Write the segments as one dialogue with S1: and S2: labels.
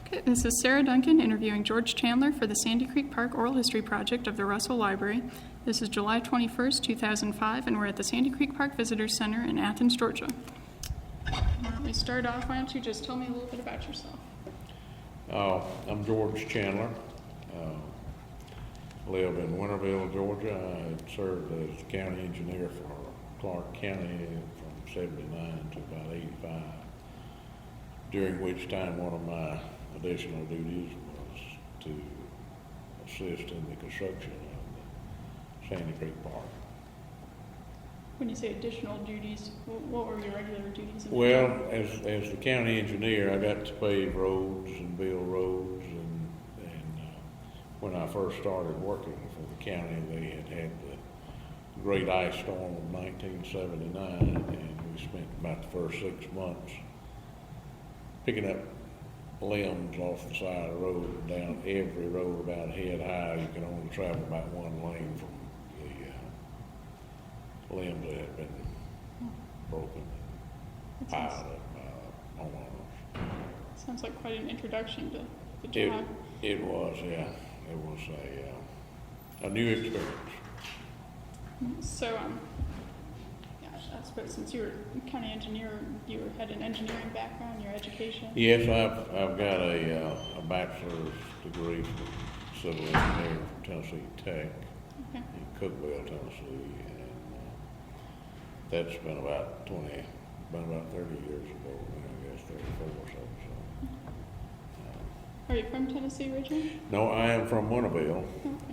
S1: Okay, this is Sarah Duncan interviewing George Chandler for the Sandy Creek Park Oral History Project of the Russell Library. This is July 21st, 2005, and we're at the Sandy Creek Park Visitors Center in Athens, Georgia. Why don't we start off? Why don't you just tell me a little bit about yourself?
S2: I'm George Chandler. Live in Winterville, Georgia. I served as county engineer for Clark County from 79 to about 85, during which time one of my additional duties was to assist in the construction of the Sandy Creek Park.
S1: When you say additional duties, what were your regular duties?
S2: Well, as the county engineer, I got to pave roads and build roads, and when I first started working for the county, they had the great ice storm of 1979, and we spent about the first 6 months picking up limbs off the side of the road and down every road about head high. You can only travel about one lane from the limbs that had been broken and piled up by homeowners.
S1: Sounds like quite an introduction to the job.
S2: It was, yeah. It was a new experience.
S1: So, yeah, I suppose since you were county engineer, you had an engineering background, your education?
S2: Yes, I've got a bachelor's degree from civil engineering from Tennessee Tech in Cookeville, Tennessee, and that's been about 30 years ago, I guess 34 or so.
S1: Are you from Tennessee originally?
S2: No, I am from Winterville,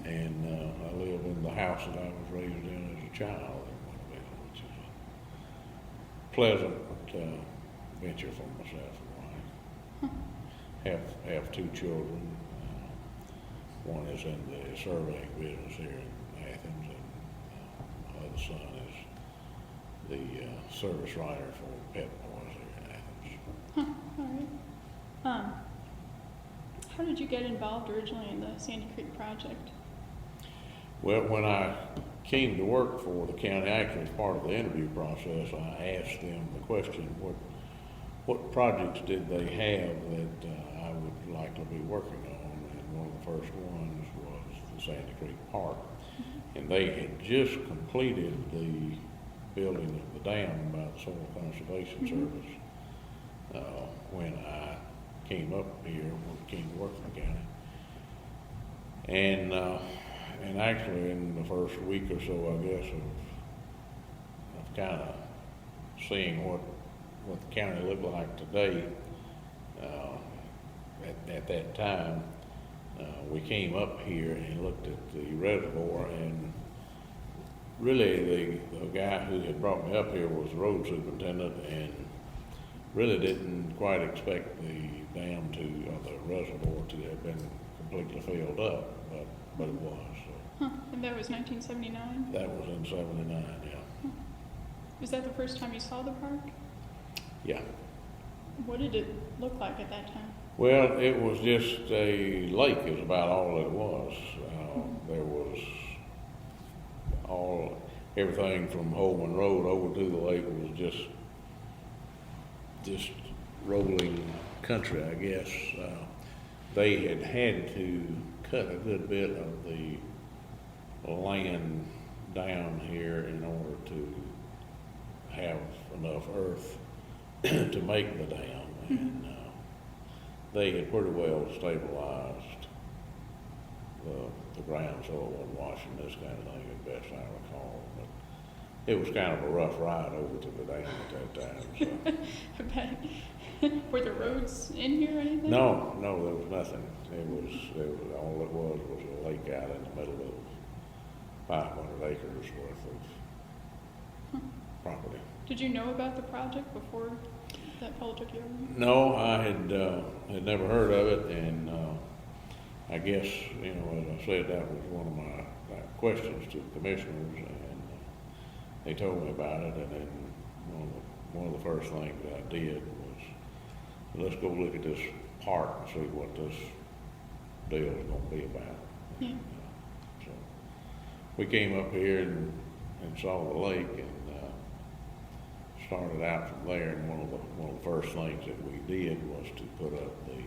S2: and I live in the house that I was raised in as a child in Winterville, which is a pleasant venture for myself and wife. Have two children. One is in the surveying business here in Athens, and my other son is the service writer for Pet Boys here in Athens.
S1: All right. How did you get involved originally in the Sandy Creek project?
S2: Well, when I came to work for the county, actually as part of the interview process, I asked them the question, what projects did they have that I would like to be working on? And one of the first ones was the Sandy Creek Park. And they had just completed the building of the dam by the Soil Conservation Service when I came up here, came to work for the county. And actually in the first week or so, I guess, of kind of seeing what the county looked like today, at that time, we came up here and looked at the reservoir, and really the guy who had brought me up here was the road superintendent, and really didn't quite expect the dam or the reservoir to have been completely filled up, but it was. So.
S1: And that was 1979?
S2: That was in 79, yeah.
S1: Was that the first time you saw the park?
S2: Yeah.
S1: What did it look like at that time?
S2: Well, it was just a lake is about all it was. There was everything from Holman Road over to the lake was just rolling country, I guess. They had to cut a good bit of the land down here in order to have enough earth to make the dam, and they had pretty well stabilized the ground so it wasn't washing, this kind of thing, as best I recall. But it was kind of a rough ride over to the dam at that time. So.
S1: Were there roads in here or anything?
S2: No, there was nothing. It was all it was a lake out in the middle of 500 acres worth of property.
S1: Did you know about the project before that fellow took you over?
S2: No, I had never heard of it, and I guess, as I said, that was one of my questions to the commissioners, and they told me about it, and then one of the first things that I did was, let's go look at this park and see what this deal is going to be about.
S1: Yeah.
S2: So we came up here and saw the lake, and started out from there. And one of the first things that we did was to put up the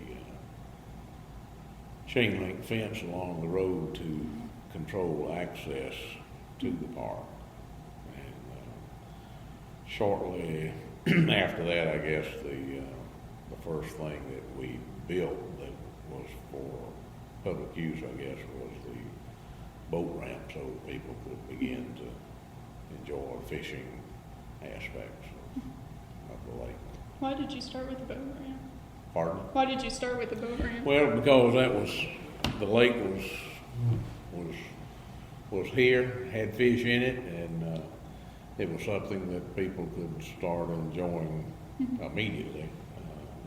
S2: chain link fence along the road to control access to the park. And shortly after that, I guess the first thing that we built that was for public use, I guess, was the boat ramp so people could begin to enjoy fishing aspects of the lake.
S1: Why did you start with the boat ramp?
S2: Pardon?
S1: Why did you start with the boat ramp?
S2: Well, because the lake was here, had fish in it, and it was something that people could start enjoying immediately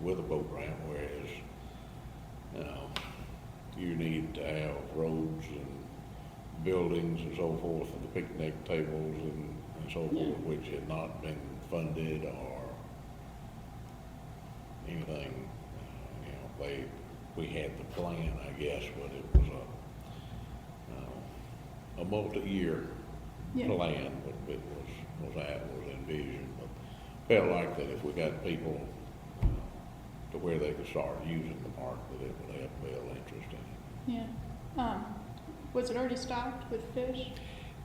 S2: with a boat ramp, whereas you need to have roads and buildings and so forth, and the picnic tables and so forth, which had not been funded or anything. We had the plan, I guess, but it was a multi-year plan, but it was envisioned. But felt like that if we got people to where they could start using the park, that it would have real interest in it.
S1: Yeah. Was it already stocked with fish?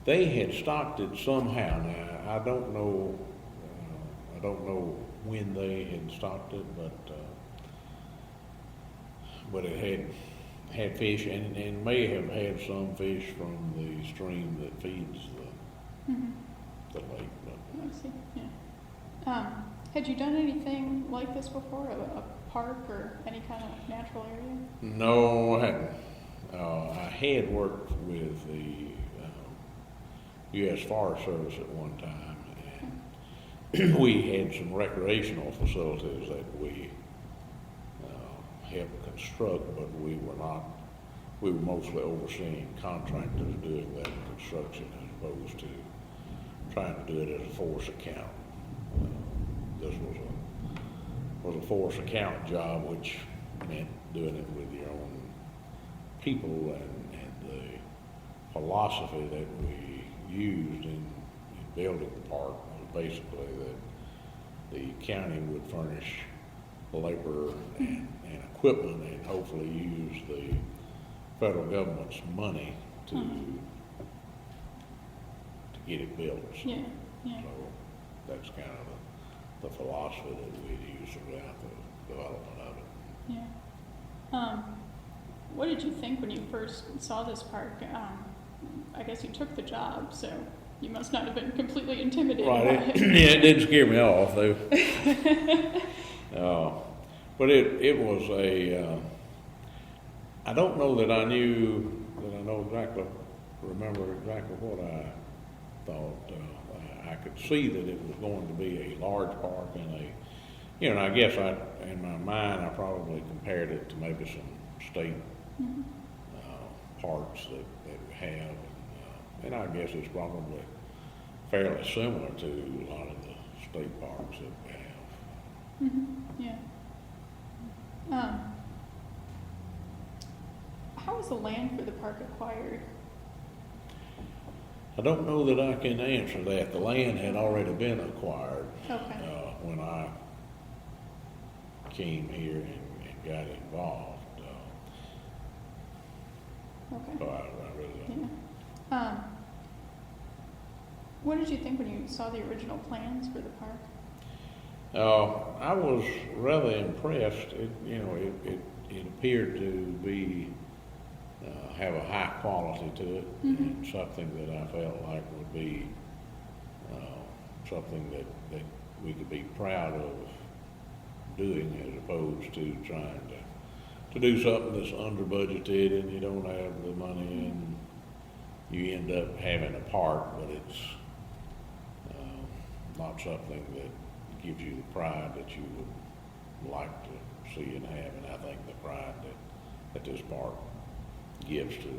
S2: They had stocked it somehow. Now I don't know when they had stocked it, but it had fish and may have had some fish from the stream that feeds the lake. But
S1: I see. Yeah. Had you done anything like this before? A park or any kind of natural area?
S2: no, I hadn't. I had worked with the U.S. Forest Service at one time, and we had some recreational facilities that we helped construct, but we were mostly overseeing contractors doing that construction as opposed to trying to do it as a force account. This was a force account job, which meant doing it with your own people, and the philosophy that we used in building the park was basically that the county would furnish labor and equipment and hopefully use the federal government's money to get it built. So, so that's kind of the philosophy that we use throughout the development of it.
S1: Yeah. What did you think when you first saw this park? I guess you took the job, so you must not have been completely intimidated by it.
S2: Yeah, it didn't scare me off, though. But it was I don't know that I remember exactly what I thought. I could see that it was going to be a large park and and I guess in my mind, I probably compared it to maybe some state parks that we have. And I guess it's probably fairly similar to a lot of the state parks that we have.
S1: Yeah. How was the land for the park acquired?
S2: I don't know that I can answer that. The land had already been acquired when I came here and got involved. So I really don't.
S1: Yeah. What did you think when you saw the original plans for the park?
S2: I was rather impressed. It appeared to be have a high quality to it, and something that I felt like would be something that we could be proud of doing, as opposed to trying to do something that's under budgeted and you don't have the money and you end up having a park, but it's not something that gives you the pride that you would like to see and have. And I think the pride that this park gives to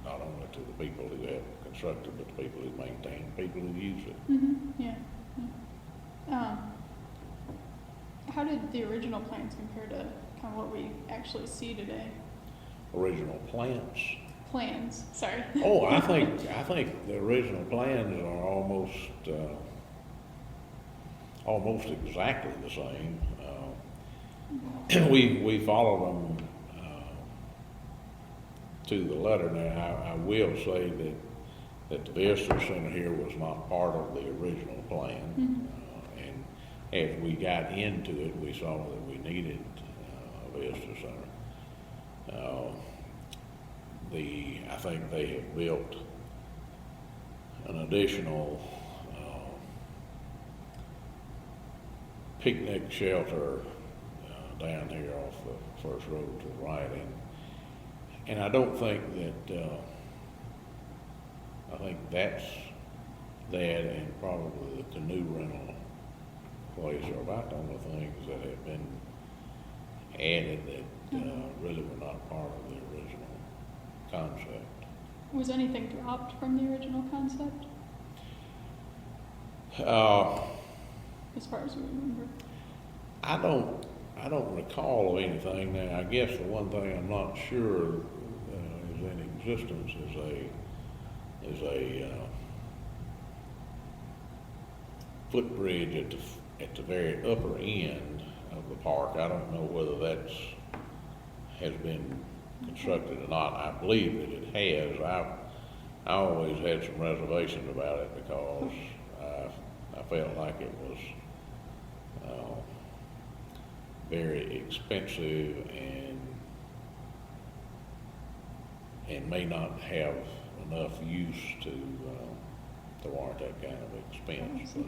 S2: not only to the people who have constructed, but the people who maintain, the people who use it.
S1: How did the original plans compare to kind of what we actually see today?
S2: Original plans?
S1: Plans, sorry.
S2: Oh, I think the original plans are almost exactly the same. We followed them to the letter. Now, I will say that the visitor center here was not part of the original plan. And as we got into it, we saw that we needed a visitor center. I think they have built an additional picnic shelter down here off the first road to the right, and I don't think that I think that's that, and probably the new rental place are about the only things that have been added that really were not part of the original concept.
S1: Was anything dropped from the original concept, as far as we remember?
S2: I don't recall of anything. Now, I guess the one thing I'm not sure is in existence is a footbridge at the very upper end of the park. I don't know whether has been constructed or not. I believe that it has. I always had some reservations about it because I felt like it was very expensive and may not have enough use to warrant that kind of expense. But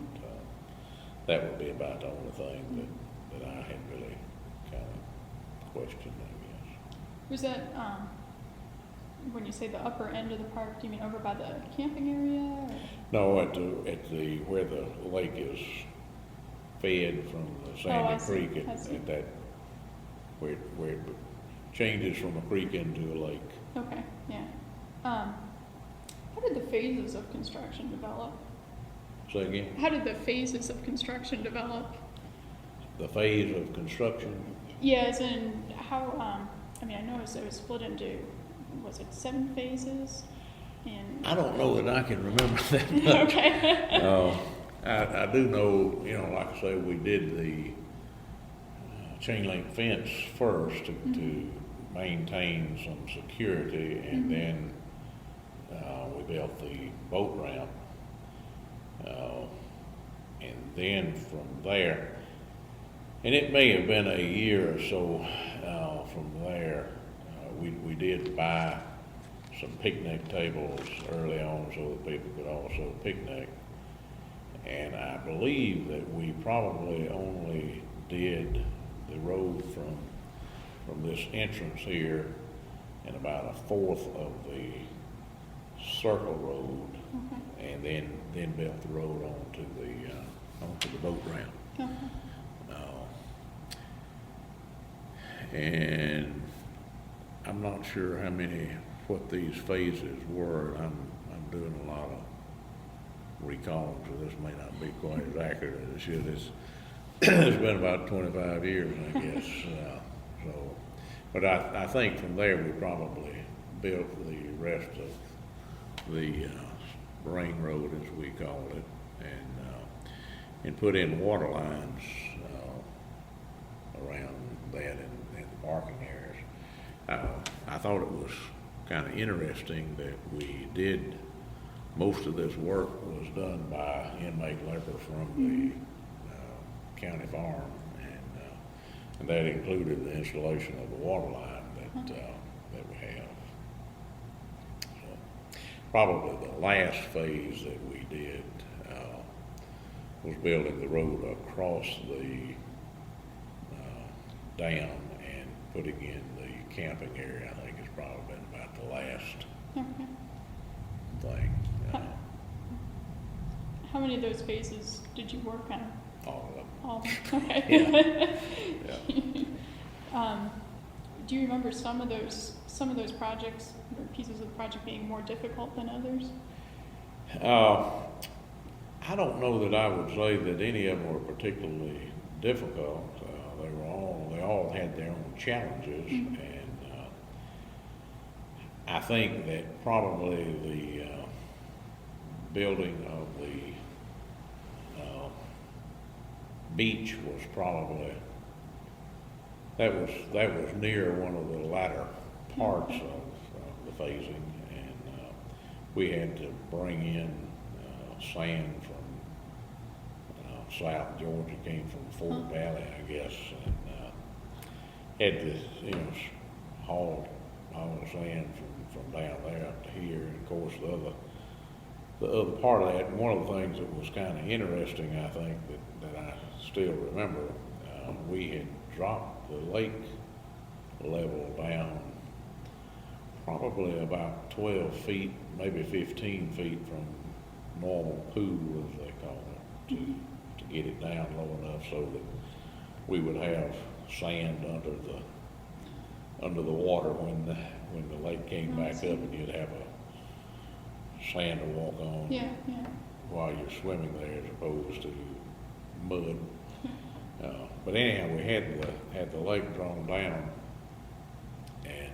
S2: that would be about the only thing that I had really kind of questioned, I guess.
S1: Was that, when you say the upper end of the park, do you mean over by the camping area? Or?
S2: No, at the where the lake is fed from the Sandy Creek, at that where it changes from a creek into a lake.
S1: Okay, yeah. How did the phases of construction develop?
S2: Say again?
S1: How did the phases of construction develop?
S2: The phase of construction?
S1: Yeah, as in how, I mean, I noticed it was split into, was it 7 phases? And
S2: I don't know that I can remember that much.
S1: Okay.
S2: I do know, like I say, we did the chain link fence first to maintain some security, and then we built the boat ramp, and then from there, and it may have been a year or so from there, we did buy some picnic tables early on so that people could also picnic. And I believe that we probably only did the road from this entrance here and about a fourth of the circle road, and then built the road onto the boat ramp. And I'm not sure what these phases were. I'm doing a lot of recalling, so this may not be quite as accurate as it should. It's been about 25 years, I guess. But I think from there we probably built the rest of the ring road, as we called it, and put in water lines around that in the parking areas. I thought it was kind of interesting that we did. Most of this work was done by inmate labor from the county farm, and that included the installation of the water line that we have. So, probably the last phase that we did was building the road across the dam and putting in the camping area. I think it's probably been about the last thing.
S1: How many of those phases did you work on?
S2: All of them.
S1: All of them. Okay.
S2: Yeah.
S1: Do you remember some of those projects or pieces of the project being more difficult than others?
S2: I don't know that I would say that any of them were particularly difficult. They all had their own challenges, and I think that probably the building of the beach was probably that was near one of the latter parts of the phasing, and we had to bring in sand from South Georgia, came from Fort Valley, I guess, and had to, haul the sand from down there up to here. And of course, the other part of that, and one of the things that was kind of interesting, I think, that I still remember, we had dropped the lake level down probably about 12 feet, maybe 15 feet from normal pool, as they call it, to get it down low enough so that we would have sand under the water when the lake came back up, and you'd have a sand to walk on while you're swimming there, as opposed to mud. But anyhow, we had the lake drawn down, and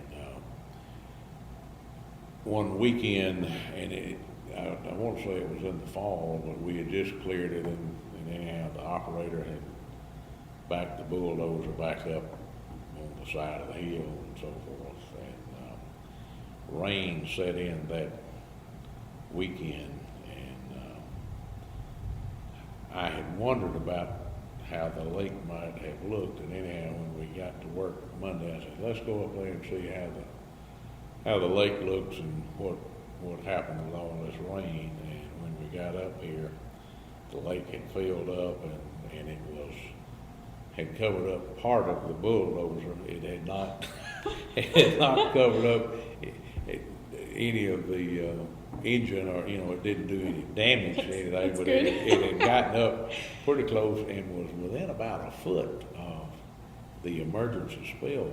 S2: one weekend, and I won't say it was in the fall, but we had just cleared it, and anyhow, the operator had backed the bulldozer back up on the side of the hill and so forth, and rain set in that weekend, and I had wondered about how the lake might have looked, and anyhow, when we got to work Monday, I said, let's go up there and see how the lake looks and what happened with all this rain. And when we got up here, the lake had filled up, and it had covered up part of the bulldozer. It had not covered up any of the engine, or it didn't do any damage to anything, but it had gotten up pretty close and was within about a foot of the emergency spillway,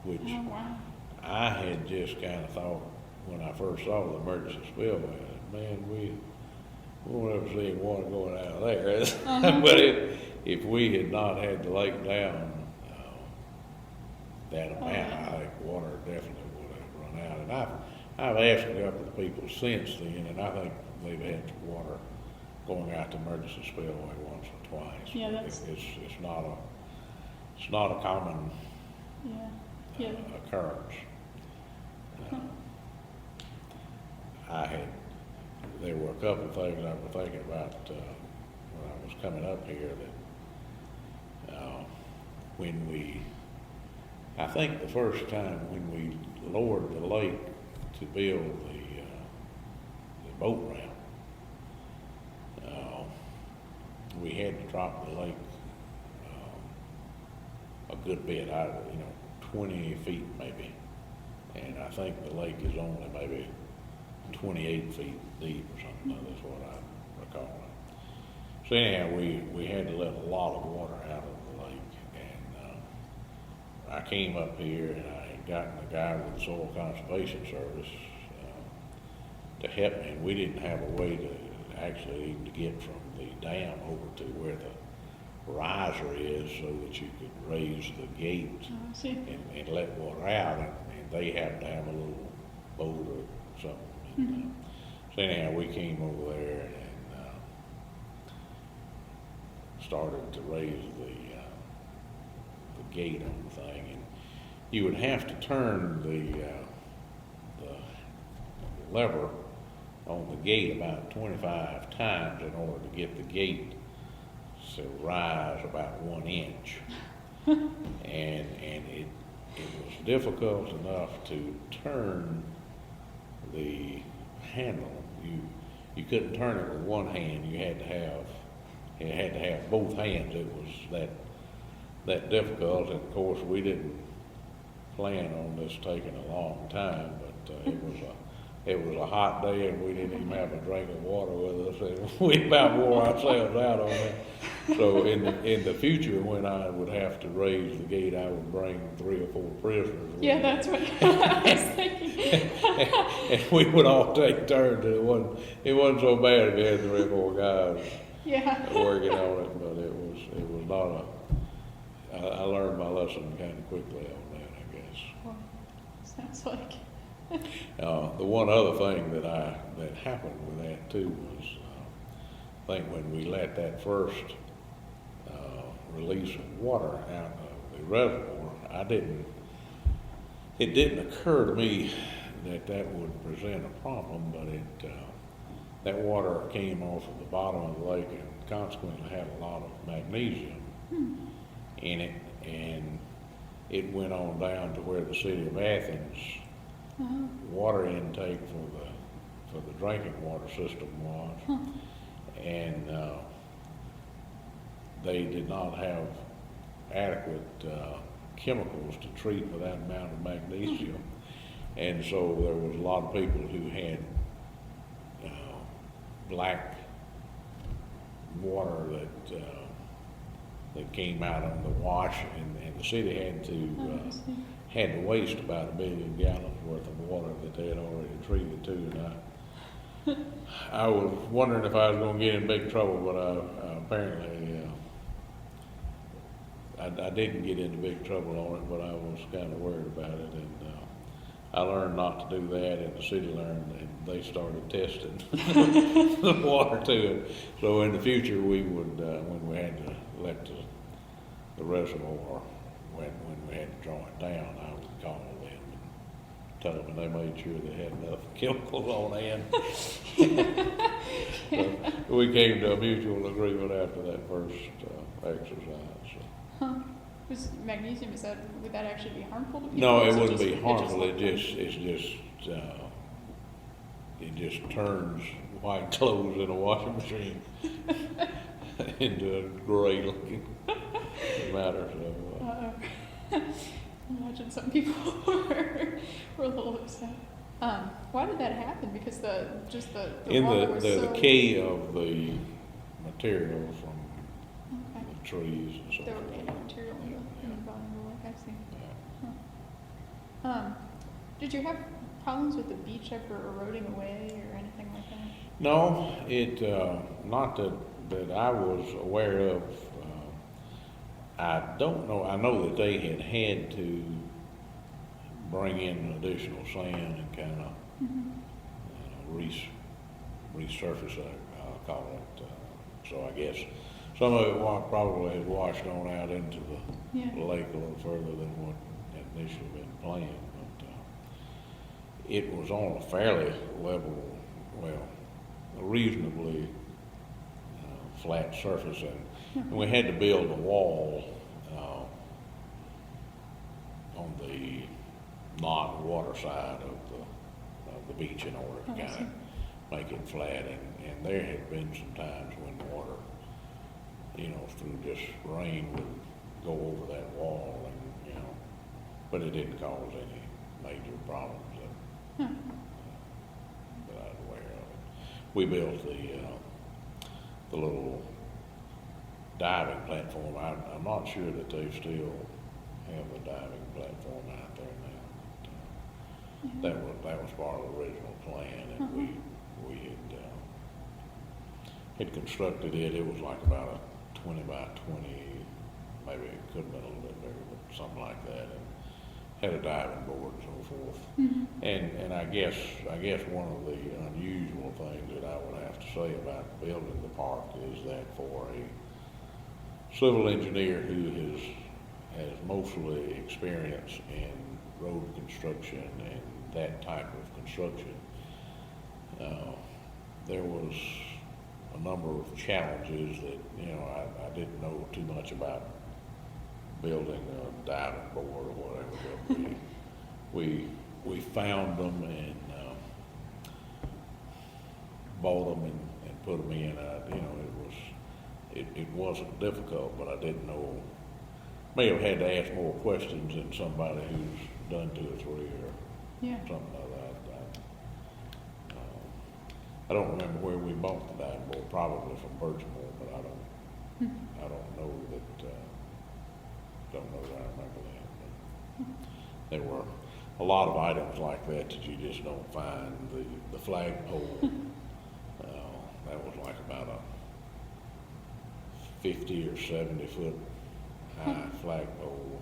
S2: which I had just kind of thought when I first saw the emergency spillway, man, we won't ever see water going out of there. But if we had not had the lake down that amount, I think water definitely would have run out. And I've asked a couple of people since then, and I think they've had water going out to emergency spillway once or twice.
S1: Yeah,
S2: it's not a common occurrence. There were a couple of things I was thinking about when I was coming up here, that I think the first time when we lowered the lake to build the boat ramp, we had to drop the lake a good bit, 20 feet maybe, and I think the lake is only maybe 28 feet deep or something. That's what I recall. So anyhow, we had to let a lot of water out of the lake, and I came up here and I had gotten a guy with the Soil Conservation Service to help me, and we didn't have a way to actually even to get from the dam over to where the riser is so that you could raise the gate and let water out, and they happened to have a little boat or something. So anyhow, we came over there and started to raise the gate on the thing, and you would have to turn the lever on the gate about 25 times in order to get the gate to rise about 1 inch. and it was difficult enough to turn the handle. You couldn't turn it with one hand. You had to have both hands. It was that difficult, and of course we didn't plan on this taking a long time, but it was a hot day, and we didn't even have a drink of water with us, and we about wore ourselves out on that. So in the future, when I would have to raise the gate, I would bring 3 or 4 prisoners.
S1: Yeah, that's what I was thinking.
S2: And we would all take turns. It wasn't so bad if you had 3 or 4 guys working on it, but it was not I learned my lesson kind of quickly on that, I guess.
S1: Well, sounds like.
S2: The one other thing that happened with that too was, I think when we let that first release of water out of the reservoir, I didn't it didn't occur to me that would present a problem, but that water came off of the bottom of the lake and consequently had a lot of magnesium in it, and it went on down to where the city of Athens water intake for the drinking water system was, and they did not have adequate chemicals to treat for that amount of magnesium, and so there was a lot of people who had black water that came out on the wash, and the city had to waste about 1 million gallons worth of water that they had already treated too. And I was wondering if I was going to get in big trouble, but apparently I didn't get into big trouble on it, but I was kind of worried about it, and I learned not to do that, and the city learned, and they started testing the water to it. So in the future, we would, when we had to let the reservoir, when we had to draw it down, I would call them and tell them, and they made sure they had enough chemicals on hand. So we came to a mutual agreement after that first exercise. So.
S1: Huh. Was magnesium, would that actually be harmful to people?
S2: No, it wouldn't be harmful. It just turns white clothes in a washing machine into a gray looking matter. So,
S1: imagine some people were a little upset. Why did that happen? Because the
S2: in
S1: water was
S2: the decay of the material from the trees and so
S1: there
S2: forth.
S1: were any material in the bottom of the lake, I see.
S2: Yeah.
S1: Did you have problems with the beach ever eroding away or anything like that?
S2: No, not that I was aware of. I don't know. I know that they had to bring in additional sand and kind of resurface it, I'll call it. So I guess some of it probably had washed on out into the lake a little further than what had initially been planned. But it was on a fairly level, a reasonably flat surface, and we had to build a wall on the non-water side of the beach in order to kind of make it flat. And there had been some times when water, through just rain would go over that wall, and but it didn't cause any major problems that I was aware of. We built the little diving platform. I'm not sure that they still have a diving platform out there now. That was part of the original plan, and we had constructed it. It was like about a 20 by 20, maybe it could have been a little bit bigger, but something like that, and had a diving board and so forth. And I guess one of the unusual things that I would have to say about building the park is that for a civil engineer who has mostly experience in road construction and that type of construction, there was a number of challenges that I didn't know too much about building a diving board or whatever, but we found them and bought them and put them in. It wasn't difficult, but I didn't know. May have had to ask more questions than somebody who's done 2 or 3 or something like that. I don't remember where we bought the diving board. Probably from Birchmore, but I don't know that. Don't know that I remember that. But there were a lot of items like that you just don't find. The flagpole, that was like about a 50 or 70 foot high flagpole,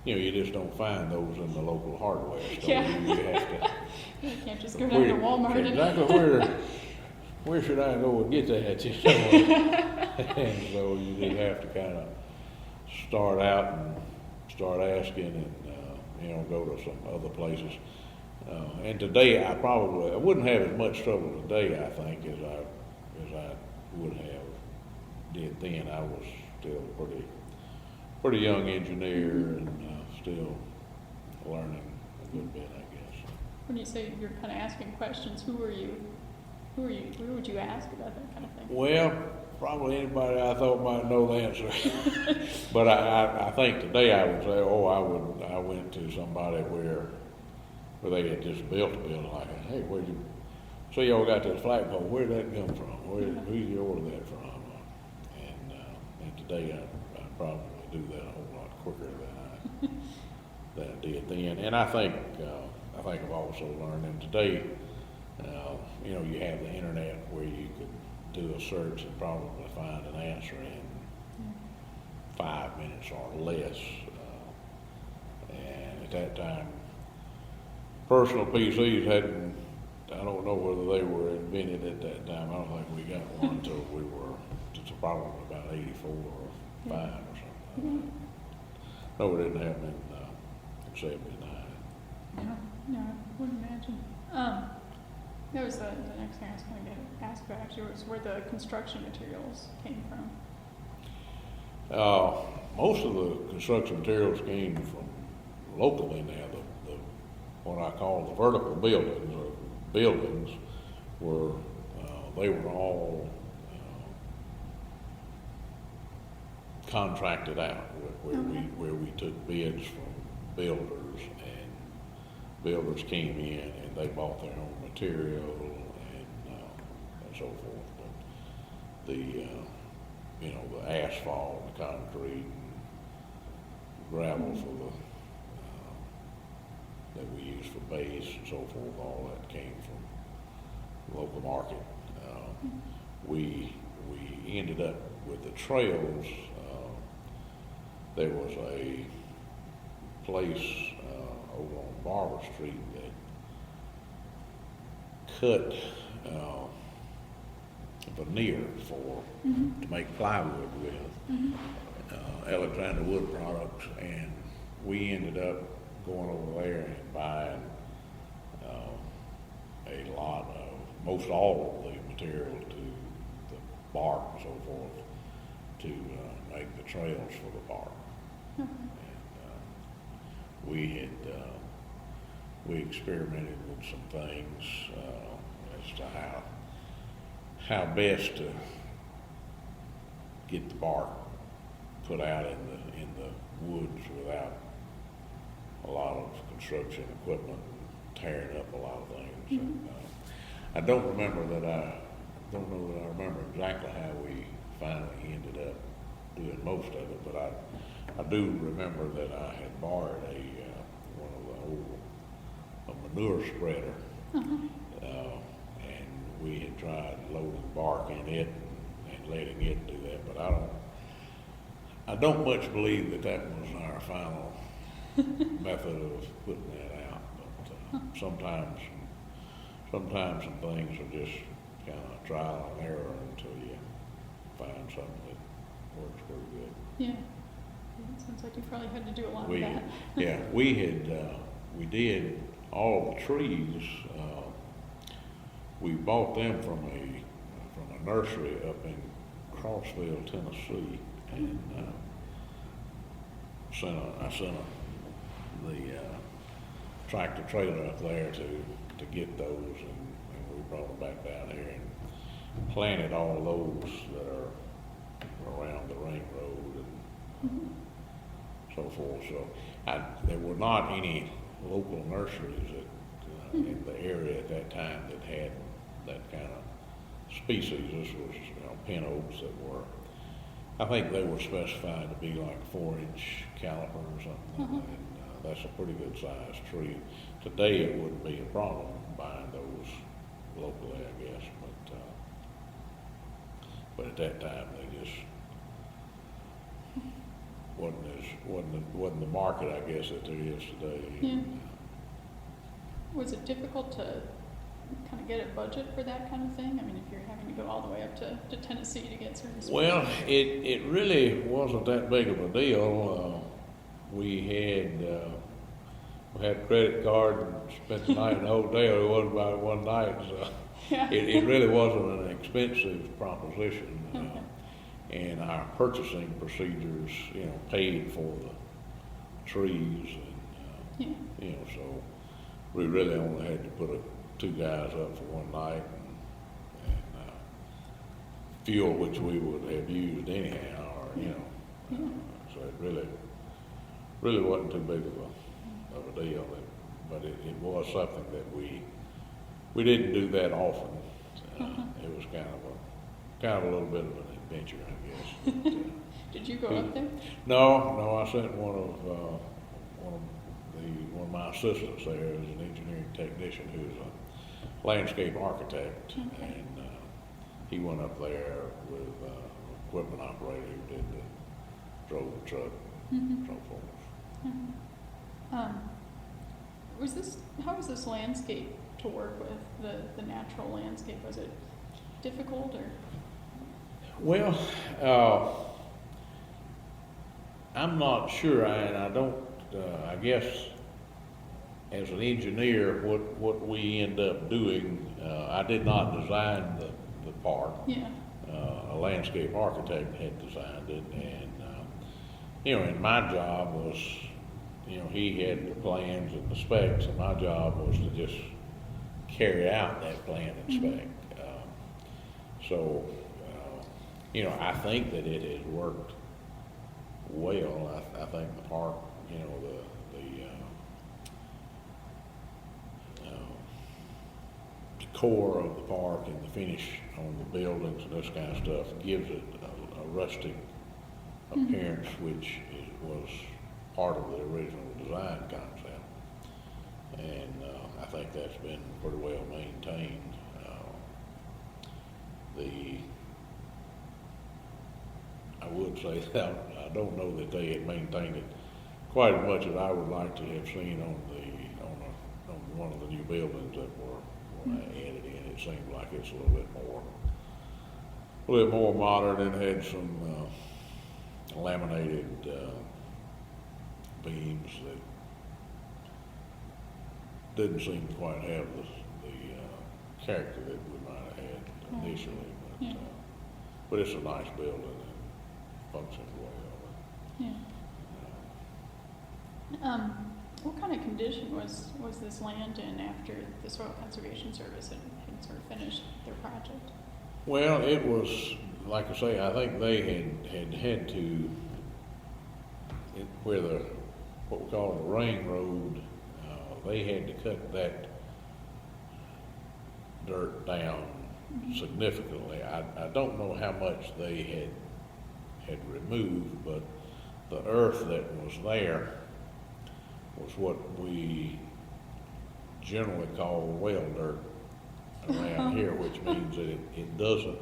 S2: and you just don't find those in the local hardware store. You have to.
S1: You can't just go down to Walmart.
S2: Exactly where should I go and get that? And so you just have to kind of start out and start asking, and go to some other places. And today I wouldn't have as much trouble today, I think, as I would have did then. I was still pretty young engineer and still learning a good bit, I guess.
S1: When you say you're kind of asking questions, who would you ask about that kind of thing?
S2: Well, probably anybody I thought might know the answer. But I think today I would say, I went to somebody where they had just built a building like that. Hey, so y'all got this flagpole, where did that come from? Who did you order that from? And today I probably do that a whole lot quicker than I did then. And I think I've also learned, and today, you have the internet where you could do a search and probably find an answer in 5 minutes or less. And at that time, personal PCs I don't know whether they were invented at that time. I don't think we got one until it's probably about 84 or 5 or something. No, we didn't have them in 79.
S1: No, I wouldn't imagine. That was the next thing I was going to ask about, actually, was where the construction materials came from.
S2: Most of the construction materials came from locally now. The what I call the vertical buildings were they were all contracted out where we took bids from builders, and builders came in and they bought their own material and so forth. But the asphalt, the concrete, and gravel for that we use for base and so forth, all that came from the local market. We ended up with the trails. There was a place over on Barber Street that cut veneer to make plywood with, Alexander Wood products, and we ended up going over there and buying a lot of, most all of the material to the bark and so forth to make the trails for the bark. And we experimented with some things as to how best to get the bark put out in the woods without a lot of construction equipment tearing up a lot of things. And, I don't know that I remember exactly how we finally ended up doing most of it, but I do remember that I had borrowed one of the old manure spreader, and we had tried loading bark in it and letting it do that, but I don't much believe that was our final method of putting that out. But sometimes some things are just kind of trial and error until you find something that works pretty good.
S1: Yeah. It sounds like you probably had to do a lot of that.
S2: Yeah, we did all the trees. We bought them from a nursery up in Crossville, Tennessee, and I sent the tractor trailer up there to get those, and we brought them back down here and planted all those that are around the ring road and so forth. So there were not any local nurseries in the area at that time that had that kind of species. This was pin oaks that were, I think they were specified to be like 4-inch caliper or something, and that's a pretty good sized tree. Today it wouldn't be a problem buying those locally, I guess, but at that time they just wasn't the market, I guess, that there is today.
S1: Yeah. Was it difficult to kind of get a budget for that kind of thing? I mean, if you're having to go all the way up to Tennessee to get certain.
S2: Well, it really wasn't that big of a deal. We had we had a credit card and spent the night in the hotel. It wasn't about one night, so
S1: Yeah.
S2: it really wasn't an expensive proposition. And our purchasing procedures, paid for the trees, and so we really only had to put two guys up for one night, and fuel which we would have used anyhow, so it really wasn't too big of a deal. But it was something that we didn't do that often. It was kind of a little bit of an adventure, I guess.
S1: Did you go up there?
S2: No, I sent one of my assistants there as an engineering technician who's a landscape architect, and he went up there with an equipment operator who drove the truck, so forth.
S1: How was this landscape to work with, the natural landscape? Was it difficult or?
S2: Well, I'm not sure, and I don't, I guess as an engineer, what we end up doing, I did not design the park.
S1: Yeah.
S2: A landscape architect had designed it, and, and my job was, he had the plans and the specs, and my job was to just carry out that plan and spec. So, I think that it has worked well. I think the park, the core of the park and the finish on the buildings and this kind of stuff gives it a rustic appearance, which was part of the original design concept. And I think that's been pretty well maintained. I would say that I don't know that they had maintained it quite as much as I would like to have seen on one of the new buildings that were added in. It seemed like it's a little bit more modern, and had some laminated beams that didn't seem to quite have the character that we might have had initially. But it's a nice building and functions well.
S1: Yeah. What kind of condition was this land in after the Soil Conservation Service had sort of finished their project?
S2: Well, it was, like I say, I think they had to, where what we call the ring road, they had to cut that dirt down significantly. I don't know how much they had removed, but the earth that was there was what we generally call well dirt around here, which means that it doesn't,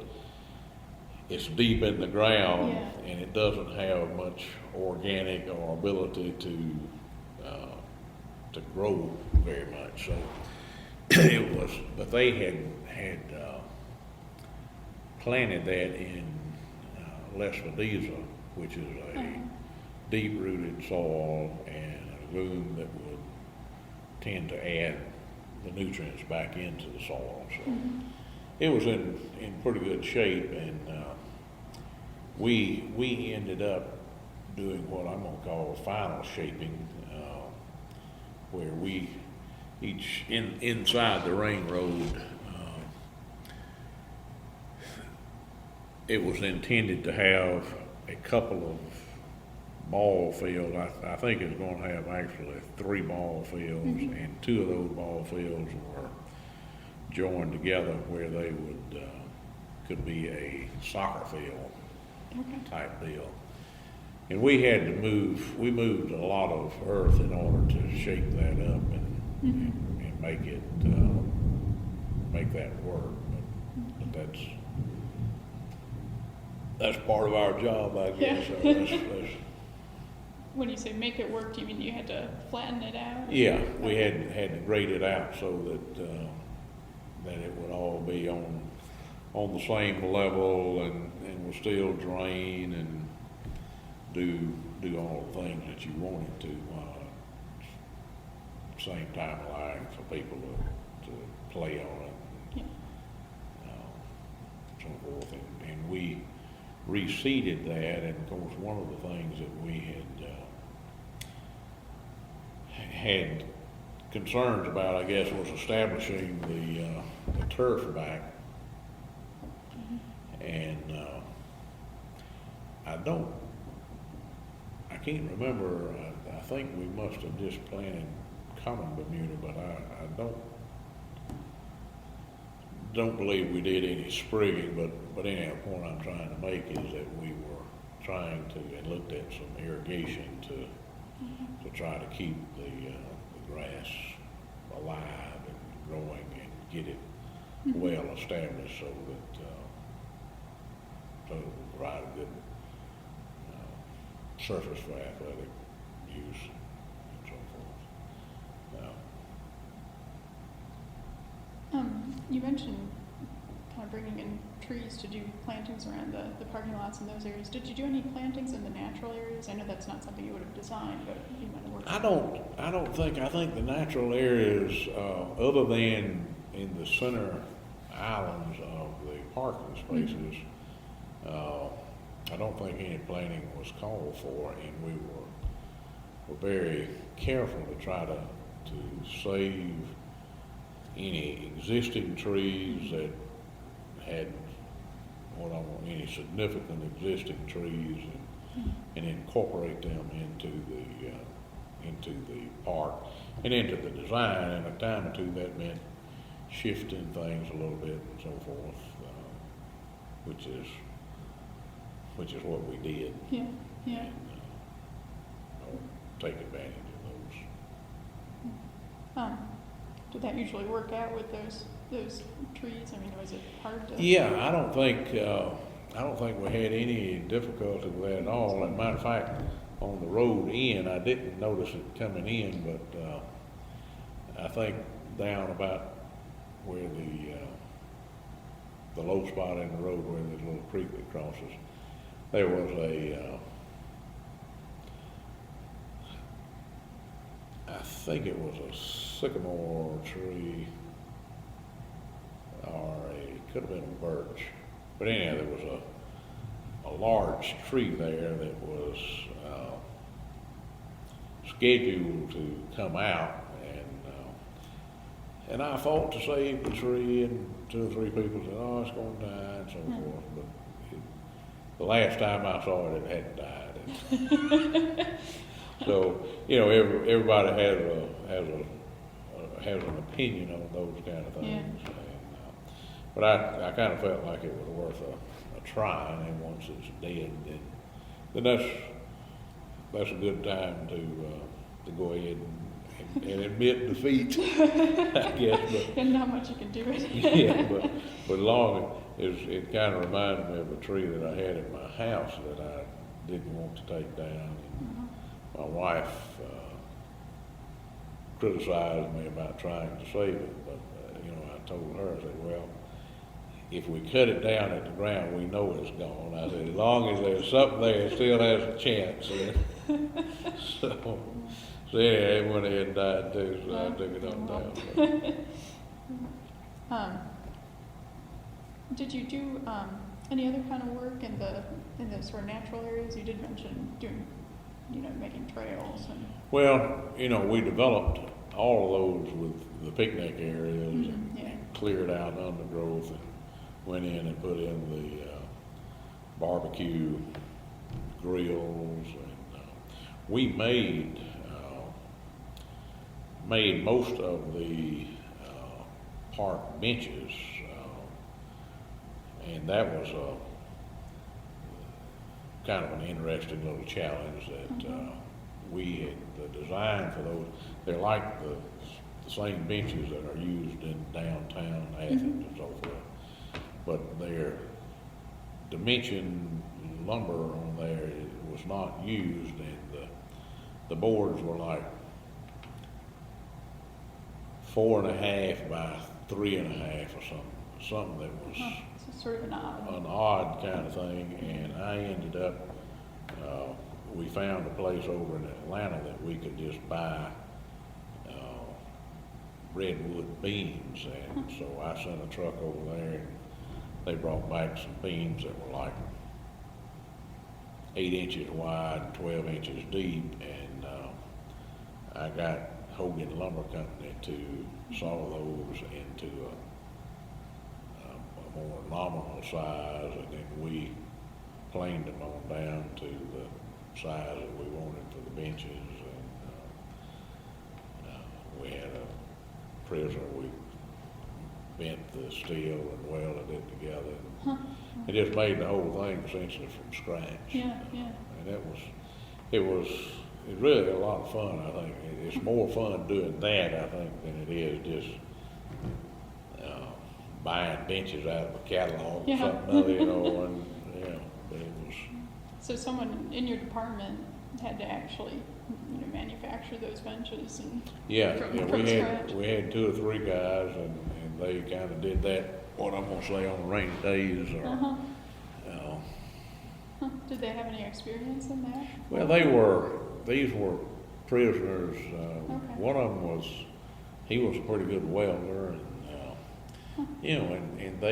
S2: it's deep in the ground, and it doesn't have much organic or ability to grow very much. So it was, but they had planted that in Lesvadiza, which is a deep-rooted soil and a loam that would tend to add the nutrients back into the soil. So it was in pretty good shape, and we ended up doing what I'm going to call final shaping, where we each inside the ring road, it was intended to have a couple of ball fields. I think it's going to have actually 3 ball fields, and 2 of those ball fields were joined together where they would could be a soccer field type deal. And we had to moved a lot of earth in order to shape that up and make it make that work. But that's part of our job, I guess.
S1: Yeah. When you say make it work, do you mean you had to flatten it out?
S2: Yeah, we had to grade it out so that it would all be on the same level and would still drain and do all the things that you wanted to same time of life for people to play on it,
S1: Yeah.
S2: so forth. And we reseeded that, and of course, one of the things that we had concerns about, I guess, was establishing the turf back. And I can't remember, I think we must have just planted common Bermuda, but I don't believe we did any sprigging, but anyhow, the point I'm trying to make is that we were trying to, and looked at some irrigation to try to keep the grass alive and growing and get it well established so that it will provide a good surface for athletic use and so forth.
S1: You mentioned kind of bringing in trees to do plantings around the parking lots in those areas. Did you do any plantings in the natural areas? I know that's not something you would have designed, but you might have worked on.
S2: I think the natural areas, other than in the center islands of the parking spaces, I don't think any planting was called for, and we were very careful to try to save any existing trees that had any significant existing trees and incorporate them into the park and into the design. And a time or two that meant shifting things a little bit and so forth, which is what we did.
S1: Yeah, yeah.
S2: And, take advantage of those.
S1: Did that usually work out with those trees? I mean, was it hard to?
S2: Yeah, I don't think we had any difficulty with that at all. As a matter of fact, on the road in, I didn't notice it coming in, but I think down about where the low spot in the road where the little creek that crosses, there was I think it was a sycamore tree, or it could have been a birch. But anyhow, there was a large tree there that was scheduled to come out, and I fought to save the tree, and 2 or 3 people said, "Oh, it's going to die," and so forth. But the last time I saw it, it hadn't died. So, everybody has an opinion on those kind of things.
S1: Yeah.
S2: And, but I kind of felt like it was worth a try, and then once it's dead, then that's a good time to go ahead and admit defeat, I guess. But,
S1: And not much you can do it.
S2: yeah, but it kind of reminded me of a tree that I had in my house that I didn't want to take down. My wife criticized me about trying to save it, but I told her, I said, "Well, if we cut it down at the ground, we know it's gone." I said, "As long as there's something there, it still has a chance." So yeah, it went ahead and died too, so I took it on down.
S1: Did you do any other kind of work in the sort of natural areas? You did mention doing, making trails and.
S2: Well, we developed all of those with the picnic areas and cleared out undergrowth and went in and put in the barbecue grills, and we made most of the park benches, and that was kind of an interesting little challenge that we had. The design for those, they're like the same benches that are used in downtown Athens and so forth, but their dimension lumber on there was not used, and the boards were like 4.5 by 3.5 or something that was
S1: So sort of an
S2: odd kind of thing. And I ended up, we found a place over in Atlanta that we could just buy redwood beams, and so I sent a truck over there, and they brought back some beams that were like 8 inches wide, 12 inches deep, and I got Hogan Lumber Company to saw those into a more nominal size, and then we planed them on down to the size that we wanted for the benches, and we had a prisoner, we bent the steel and welded it together. It just made the whole thing essentially from scratch.
S1: Yeah, yeah.
S2: And it was really a lot of fun, I think. It's more fun doing that, I think, than it is just buying benches out of a catalog or something other, and, but it was.
S1: So someone in your department had to actually, manufacture those benches and from scratch.
S2: We had 2 or 3 guys, and they kind of did that, what I'm gonna say, on rainy days, or,
S1: Did they have any experience in that?
S2: Well, these were prisoners. One of them he was a pretty good welder, and and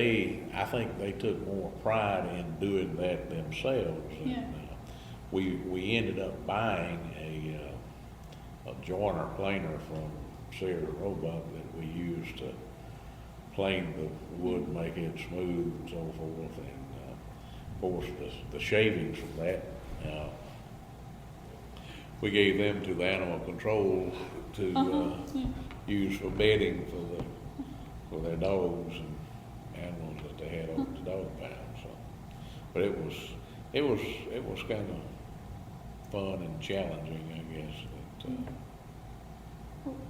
S2: I think they took more pride in doing that themselves. And, we ended up buying a joiner planer from Sierra Roebuck that we used to plane the wood, make it smooth and so forth. And of course, the shavings from that, we gave them to the animal control to use for bedding for their dogs and animals that they had over the dog pound. So, but it was kind of fun and challenging, I guess.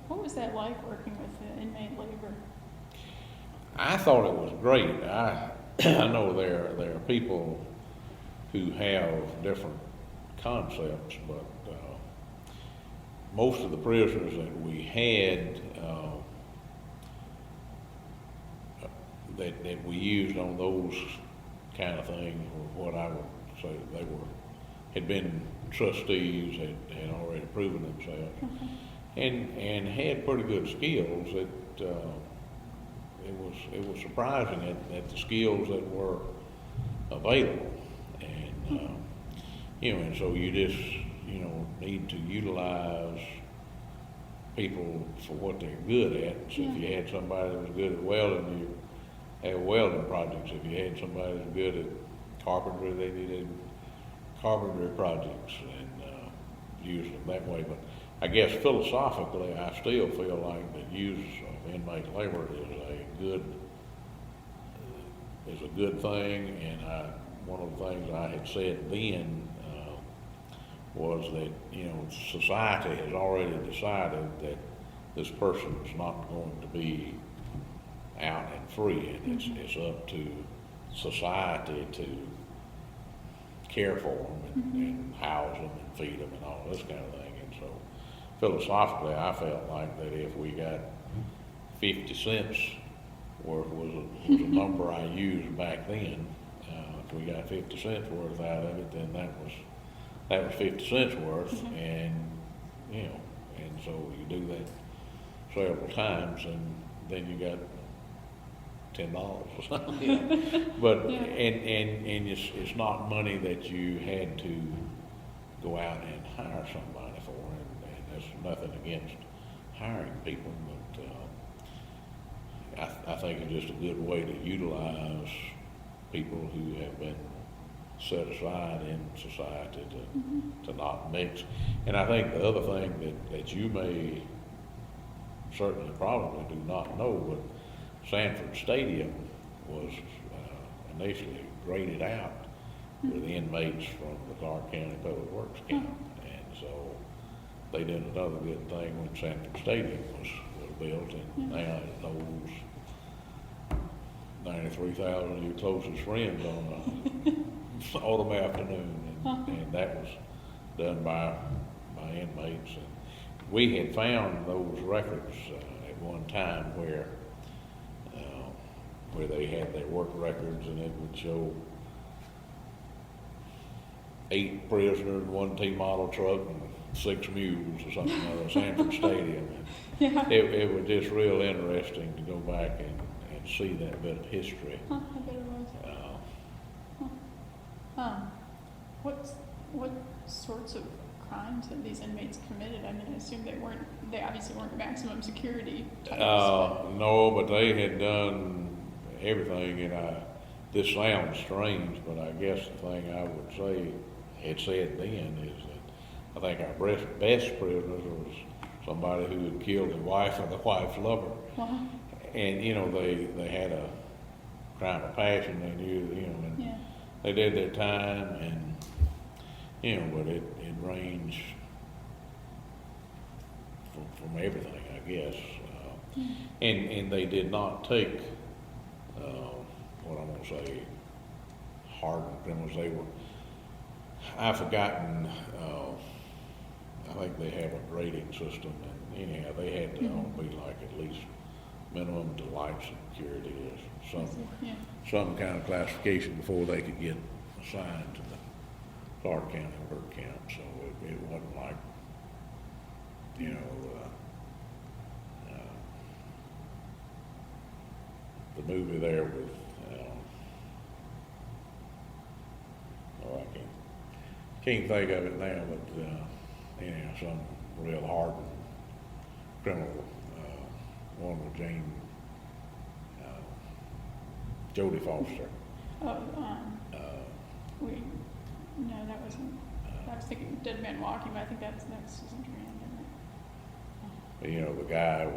S1: What was that like working with the inmate labor?
S2: I thought it was great. I know there are people who have different concepts, but most of the prisoners that we had that we used on those kind of things were what I would say had been trustees, had already proven themselves, and had pretty good skills. It was surprising at the skills that were available, and and so you just need to utilize people for what they're good at. So if you had somebody that was good at welding, you have welding projects. If you had somebody that was good at carpentry, they needed carpentry projects, and use them that way. But I guess philosophically, I still feel like the use of inmate labor is a good thing. And one of the things I had said then was that society has already decided that this person is not going to be out and free, and it's up to society to care for them and house them and feed them and all this kind of thing. And so philosophically, I felt like that if we got 50 cents worth was a number I used back then. If we got 50 cents worth out of it, then that was 50 cents worth, and and so you do that several times, and then you got $10 or something. But and it's not money that you had to go out and hire somebody for, and there's nothing against hiring people, but I think it's just a good way to utilize people who have been set aside in society to not mix. And I think the other thing that you may certainly probably do not know, but Sanford Stadium was initially graded out with inmates from the Clark County Public Works camp. And so they did another good thing when Sanford Stadium was built, and now it holds 93,000 of your closest friends on an autumn afternoon, and that was done by inmates. And we had found those records at one time where they had their work records, and it would show 8 prisoners, 1 T model truck, and 6 mules or something out of Sanford Stadium.
S1: Yeah.
S2: it was just real interesting to go back and see that bit of history.
S1: Huh, I bet it was. What sorts of crimes have these inmates committed? I mean, I assume they obviously weren't maximum security types.
S2: No, but they had done everything, and this sounds strange, but I guess the thing I would say, had said then, is that I think our best prisoners was somebody who had killed the wife or the wife's lover.
S1: Wow.
S2: And, they had a crime of passion, they knew, and
S1: Yeah.
S2: they did their time, and, but it ranged from everything, I guess. And they did not take, what I'm going to say, hardened criminals. They were, I've forgotten, I think they have a grading system, and anyhow, they had to all be like at least minimum to life security or some kind of classification before they could get assigned to the Clark County work camp. So it wasn't like, the movie there with, I can't think of it now, but some real hardened criminal, one with Jodie Foster.
S1: Oh, no, that wasn't. I was thinking Dead Man Walking, but I think that's Susan Sarandon.
S2: The guy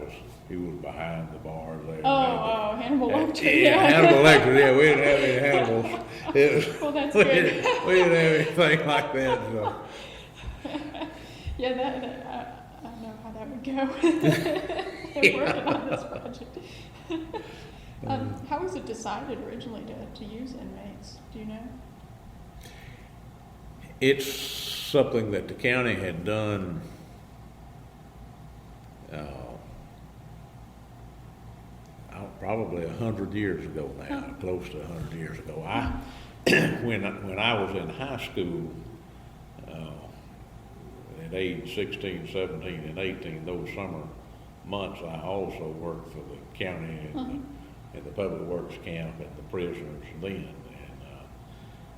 S2: he was behind the bars there.
S1: Hannibal Lecter.
S2: Yeah, Hannibal Lecter. Yeah, we didn't have any Hannibals.
S1: Well, that's good.
S2: We didn't have anything like that. So.
S1: Yeah, I don't know how that would go. Working on this project. How was it decided originally to use inmates? Do you know?
S2: It's something that the county had done probably 100 years ago now, close to 100 years ago. When I was in high school, at age 16, 17, and 18, those summer months, I also worked for the county at the public works camp and the prisoners then. And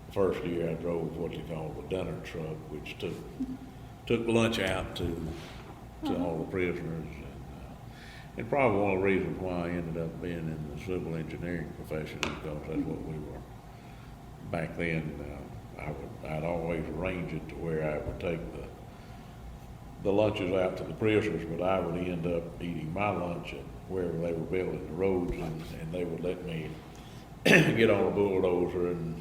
S2: the first year I drove what they call the Duncan truck, which took lunch out to all the prisoners. And probably one of the reasons why I ended up being in the civil engineering profession is because that's what we were back then. I'd always arrange it to where I would take the lunches out to the prisoners, but I would end up eating my lunch at wherever they were building the roads, and they would let me get on a bulldozer and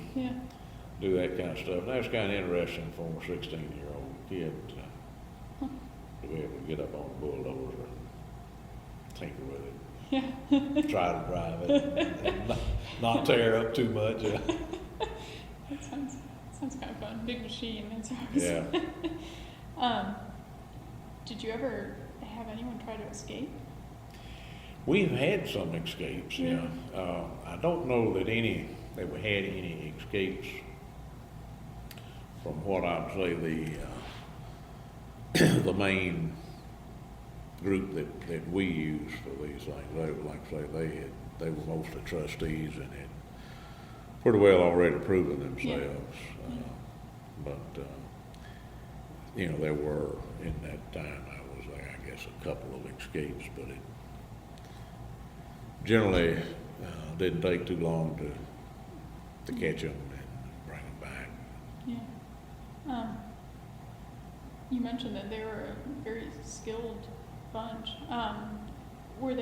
S2: do that kind of stuff. And that's kind of interesting for a 16-year-old kid to be able to get up on a bulldozer and tinker with it, try to drive it, and not tear up too much.
S1: That sounds kind of fun. Big machine. That's awesome.
S2: Yeah.
S1: Did you ever have anyone try to escape?
S2: We've had some escapes. Yeah. I don't know that we had any escapes from what I'd say the main group that we use for these things. They were, like I say, they were mostly trustees and had pretty well already proven themselves. But there were, in that time I was there, I guess, a couple of escapes, but it generally didn't take too long to catch them and bring them back.
S1: Yeah. You mentioned that they were a very skilled bunch. What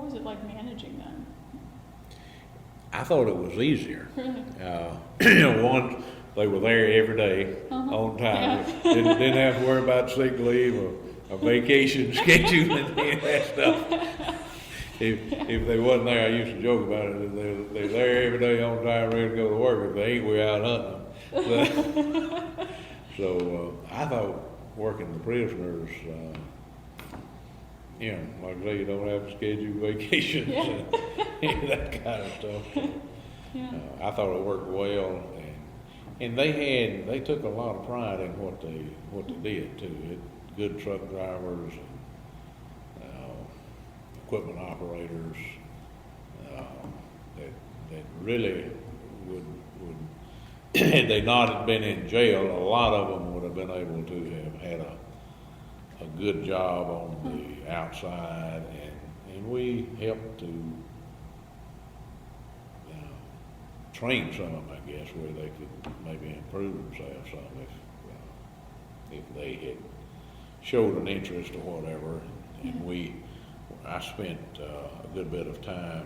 S1: was it like managing them?
S2: I thought it was easier.
S1: Really?
S2: One, they were there every day on time.
S1: Yeah.
S2: Didn't have to worry about sick leave or vacation scheduling and any of that stuff. If they wasn't there, I used to joke about it. They're there every day on time, ready to go to work. If they ain't, we're out hunting them. So I thought working the prisoners, like I say, you don't have to schedule vacations and that kind of stuff. So, I thought it worked well, and they took a lot of pride in what they did too. Good truck drivers, equipment operators that really would had they not have been in jail, a lot of them would have been able to have had a good job on the outside, and we helped to train some of them, I guess, where they could maybe improve themselves some if they had showed an interest or whatever. And I spent a good bit of time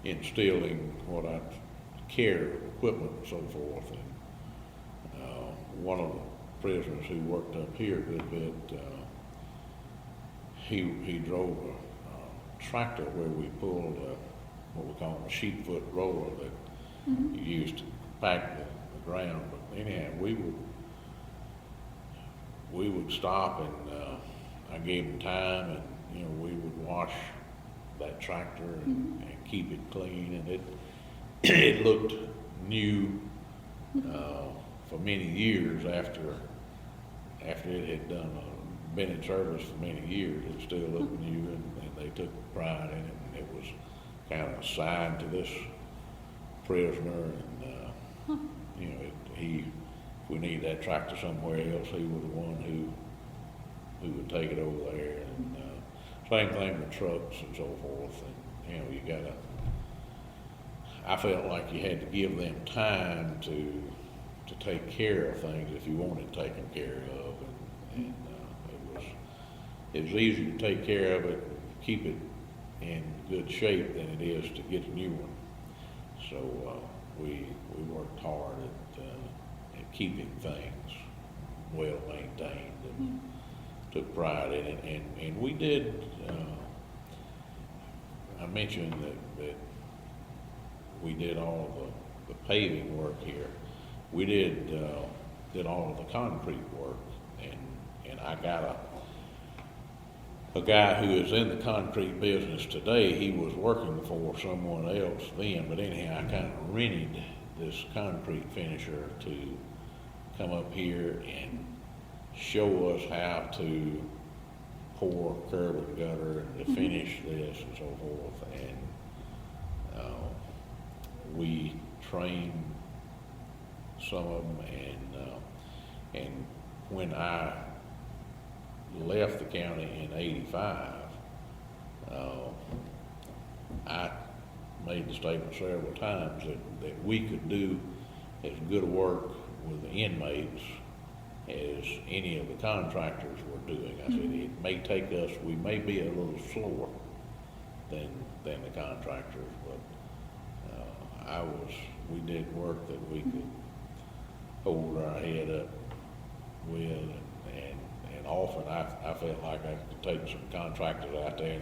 S2: instilling what I care equipment and so forth. And one of the prisoners who worked up here a good bit, he drove a tractor where we pulled what we call a sheep foot roller that you used to pack the ground. But anyhow, we would stop and I gave him time, and we would wash that tractor and keep it clean, and it looked new for many years after it had been in service for many years. It still looked new, and they took pride in it, and it was kind of assigned to this prisoner, and if we need that tractor somewhere else, he was the one who would take it over there. And same thing with trucks and so forth. And I felt like you had to give them time to take care of things if you wanted taken care of. And it was easier to take care of it, keep it in good shape than it is to get a new one. So we worked hard at keeping things well maintained and took pride in it. And we did, I mentioned that we did all the paving work here. We did all of the concrete work, and I got a guy who is in the concrete business today. He was working for someone else then, but anyhow, I kind of rented this concrete finisher to come up here and show us how to pour curb and gutter and to finish this and so forth. And we trained some of them, and when I left the county in '85, I made the statement several times that we could do as good work with the inmates as any of the contractors were doing. I said, it may take us, we may be a little slower than the contractors, but we did work that we could hold our head up with, and often I felt like I could take some contractors out there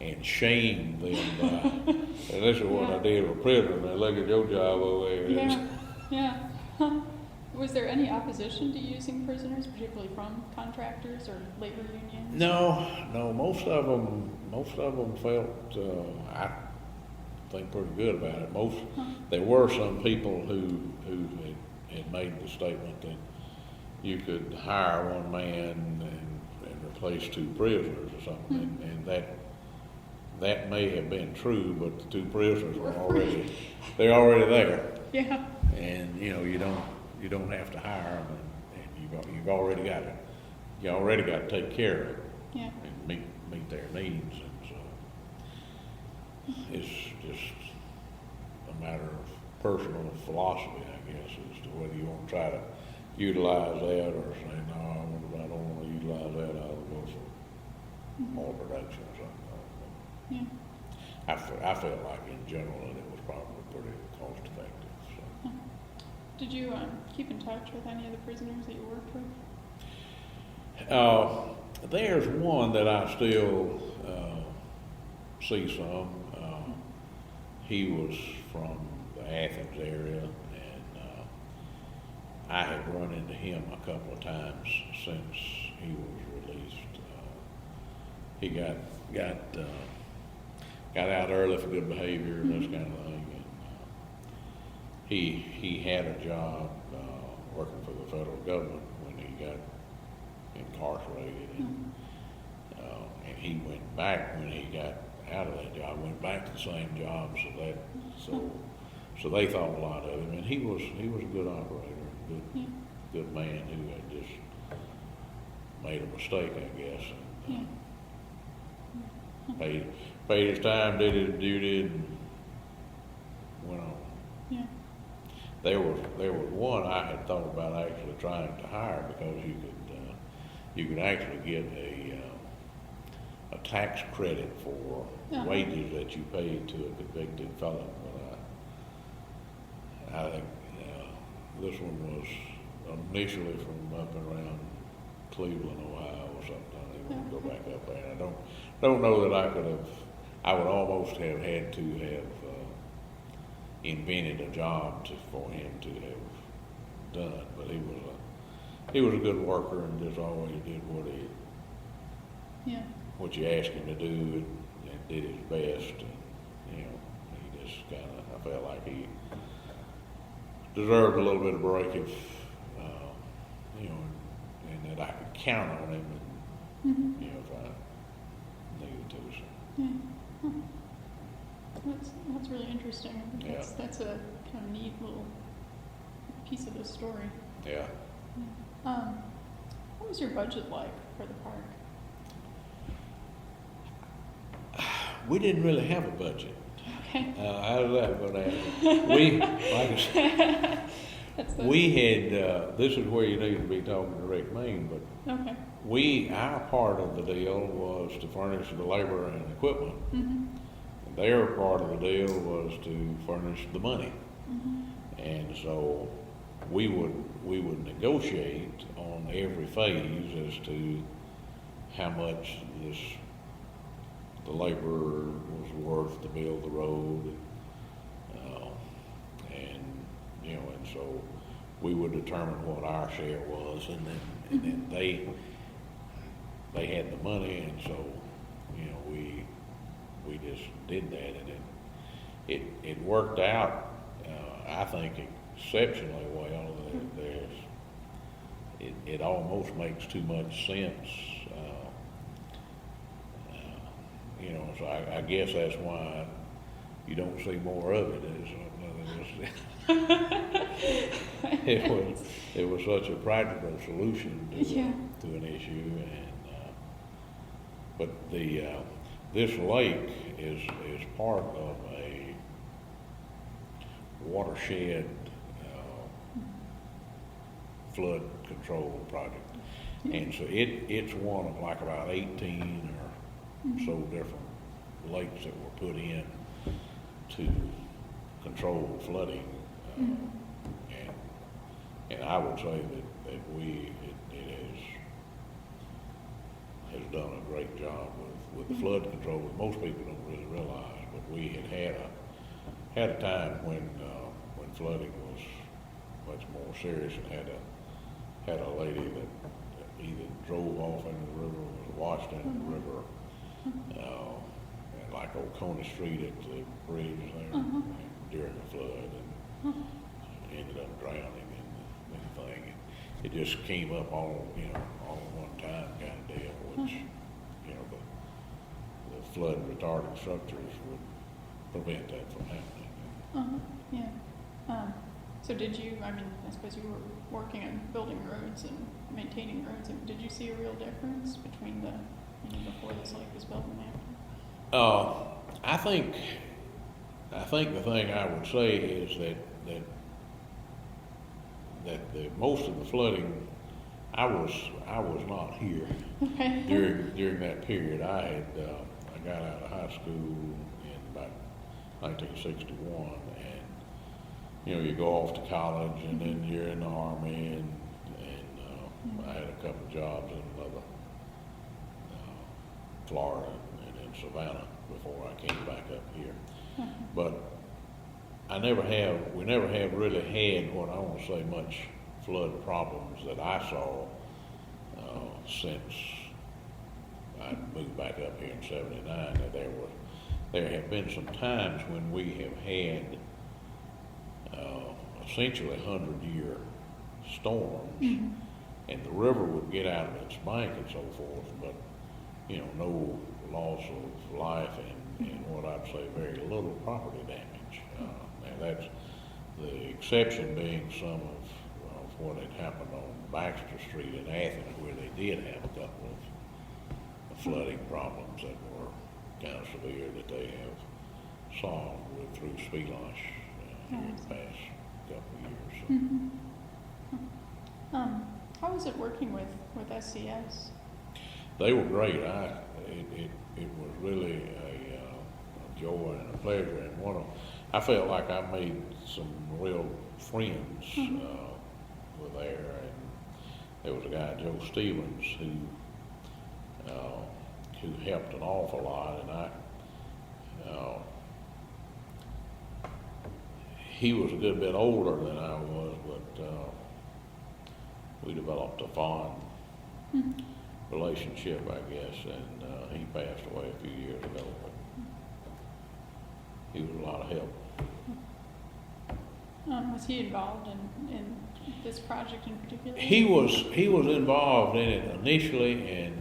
S2: and shame them by, and this is what I did with prisoners. Man, look at your job over there.
S1: Yeah. Was there any opposition to using prisoners, particularly from contractors or labor unions?
S2: No. Most of them felt, I think, pretty good about it. There were some people who had made the statement that you could hire one man and replace two prisoners or something, and that may have been true, but the two prisoners were already there.
S1: Yeah.
S2: And you don't have to hire them, and you've already got to take care of it.
S1: Yeah.
S2: And meet their needs, and so it's just a matter of personal philosophy, I guess, as to whether you want to try to utilize that or say, no, I don't want to utilize that, I'll go for more production or something.
S1: Yeah.
S2: I felt like in general that it was probably pretty cost effective. So.
S1: Did you keep in touch with any of the prisoners that you worked with?
S2: There's one that I still see some. He was from the Athens area, and I have run into him a couple of times since he was released. He got out early for good behavior and this kind of thing. And he had a job working for the federal government when he got incarcerated, and and he went back when he got out of that job, went back to the same job, so they thought a lot of him, and he was a good operator, good man who had just made a mistake, I guess. And, paid his time, did his duty, and went on.
S1: Yeah.
S2: There was one I had thought about actually trying to hire, because you could actually get a tax credit for wages that you paid to a convicted felon. But I think this one was initially from up and around Cleveland, Ohio, or something. I didn't want to go back up there. And I don't know that I would almost have had to have invented a job for him to have done, but he was a good worker and just always did what you asked him to do, and did his best. And, he just I felt like he deserved a little bit of break if and that I could count on him, and if I needed to. So.
S1: Yeah. That's really interesting. That's a kind of neat little piece of the story.
S2: Yeah.
S1: What was your budget like for the park?
S2: We didn't really have a budget.
S1: Okay.
S2: How's that going to happen? We, like I said, we had, this is where you need to be talking to Rick Mean, but
S1: okay.
S2: Our part of the deal was to furnish the labor and equipment.
S1: Mm-hmm.
S2: Their part of the deal was to furnish the money.
S1: Mm-hmm.
S2: And so we would negotiate on every phase as to how much the labor was worth to build the road, and so we would determine what our share was, and then they had the money, and so we just did that, and it worked out, I think, exceptionally well. It almost makes too much sense. So I guess that's why you don't see more of it. It was such a practical solution to an issue, and but this lake is part of a watershed flood control project, and so it's one of like about 18 or so different lakes that were put in to control flooding, and I would say that it has done a great job with the flood control. Most people don't really realize, but we had a time when flooding was much more serious, and had a lady that either drove off into the river or was washed into the river. Like old Coney Street at the bridge there during the flood, and ended up drowning in the thing. It just came up all at one time kind of deal, which the flood retardant structures would prevent that from happening.
S1: Yeah. So did you? I mean, I suppose you were working on building roads and maintaining roads. And did you see a real difference between before this lake was built and after?
S2: I think the thing I would say is that the most of the flooding, I was not here during that period. I got out of high school in about 1961, and you go off to college, and then you're in the Army, and I had a couple of jobs in another Florida and in Savannah before I came back up here. But we never have really had what I want to say much flood problems that I saw since I moved back up here in '79. That there have been some times when we have had essentially 100-year storms, and the river would get out of its bank and so forth, but no loss of life and what I'd say very little property damage. And that's the exception being some of what had happened on Baxter Street in Athens, where they did have a couple of flooding problems that were kind of severe that they have solved through Spelash here in the past couple of years. So.
S1: How was it working with SCS?
S2: They were great. It was really a joy and a pleasure, and I felt like I made some real friends with there. And there was a guy, Joe Stevens, who helped an awful lot, and he was a good bit older than I was, but we developed a fond relationship, I guess, and he passed away a few years ago, but he was a lot of help.
S1: Was he involved in this project in particular?
S2: He was involved in it initially,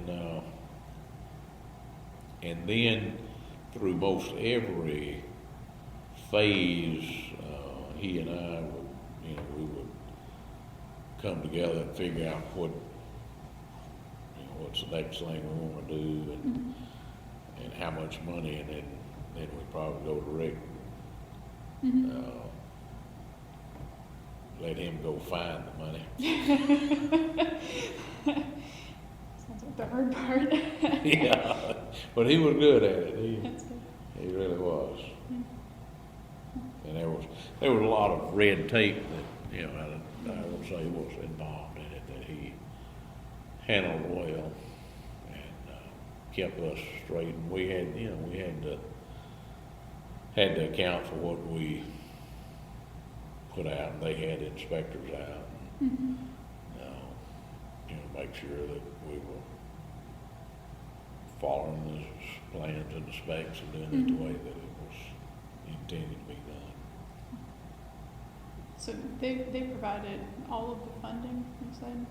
S2: and then through most every phase, he and I would, we would come together and figure out what's the next thing we want to do, and how much money, and then we'd probably go to Rick. Let him go find the money.
S1: Sounds like the hard part.
S2: Yeah, but he was good at it.
S1: That's good.
S2: He really was. And there was a lot of red tape that I would say was involved in it that he handled well and kept us straight. And we had to account for what we put out, and they had inspectors out, and make sure that we were following the plans and the specs and doing it the way that it was intended to be done.
S1: So they provided all of the funding, you said?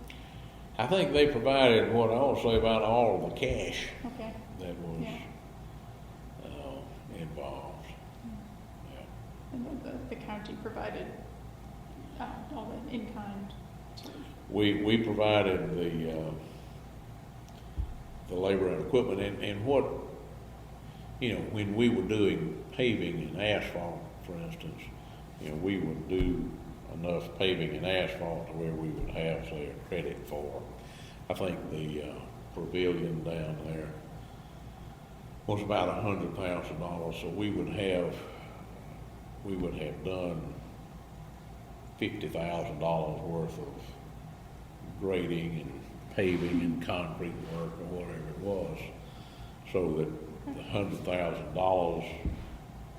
S2: I think they provided what I will say about all of the cash
S1: Okay.
S2: that was involved. Yeah.
S1: And the county provided all the in-kind.
S2: We provided the labor and equipment, and what, when we were doing paving and asphalt, for instance, we would do enough paving and asphalt to where we would have, say, a credit for. I think the pavilion down there was about $100,000, so we would have done $50,000 worth of grading and paving and concrete work or whatever it was, so that the $100,000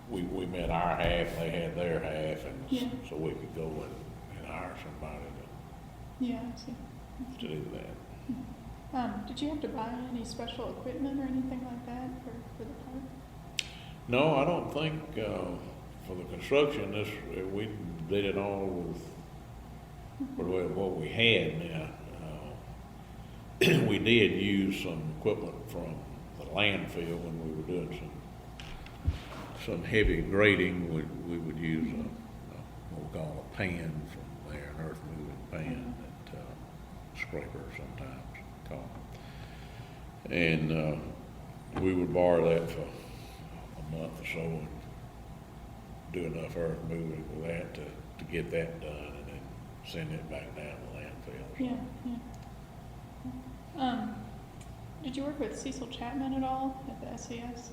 S2: we met our half, they had their half, and so we could go and hire somebody
S1: I see.
S2: to do that.
S1: Did you have to buy any special equipment or anything like that for the park?
S2: No, I don't think for the construction we did it all with what we had now. We did use some equipment from the landfill when we were doing some heavy grading. We would use what we call a pan from there, an earth moving pan, that scraper sometimes called. And we would borrow that for a month or so and do enough earth moving with that to get that done, and then send it back down to landfill.
S1: Yeah. Did you work with Cecil Chapman at all at the SCS?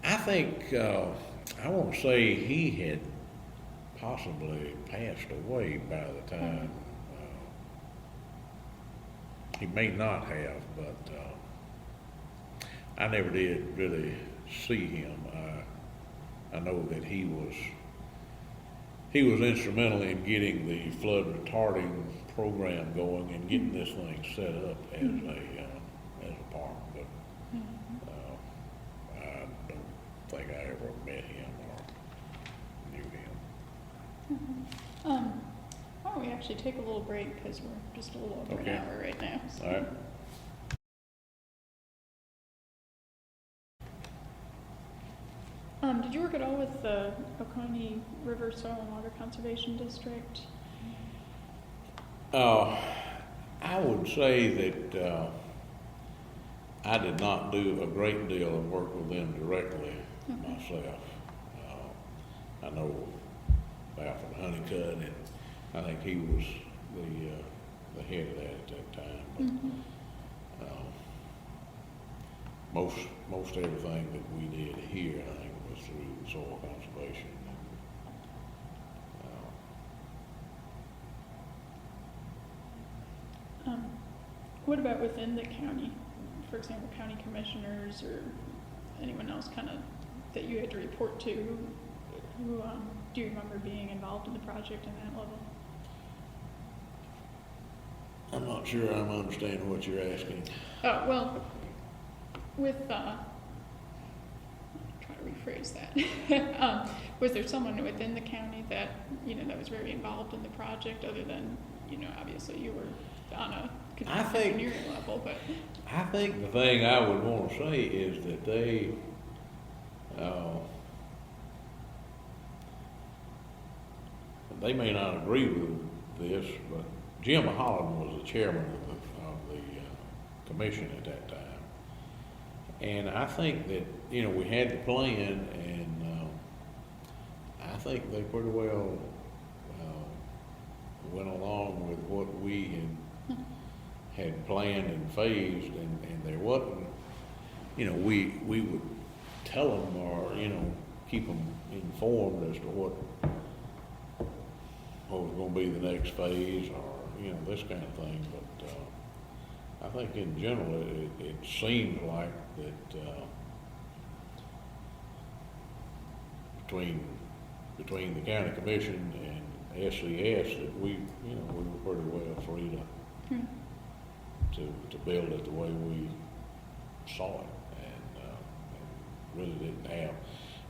S2: I think, I want to say he had possibly passed away by the time, he may not have, but I never did really see him. I know that he was instrumental in getting the flood retarding program going and getting this thing set up as a park, but I don't think I ever met him or knew him.
S1: Why don't we actually take a little break, because we're just a little over an hour right now. So.
S2: All right.
S1: Did you work at all with the Oconee River Soil and Water Conservation District?
S2: I would say that I did not do a great deal of work with them directly myself. I know Alfred Honeycutt, and I think he was the head of that at that time. But most everything that we did here, I think, was through soil conservation.
S1: What about within the county? For example, county commissioners or anyone else kind of that you had to report to? Who do you remember being involved in the project in that level?
S2: I'm not sure I'm understanding what you're asking.
S1: Well, with, try to rephrase that. Was there someone within the county that, that was very involved in the project other than, obviously you were on a engineering level, but.
S2: I think the thing I would want to say is that they may not agree with this, but Jim Holland was the chairman of the commission at that time. And I think that, we had the plan, and I think they pretty well went along with what we had planned and phased, and there wasn't, we would tell them or, keep them informed as to what was going to be the next phase or, this kind of thing. But I think in general it seems like that between the county commission and SCS that we were pretty well free to build it the way we saw it, and really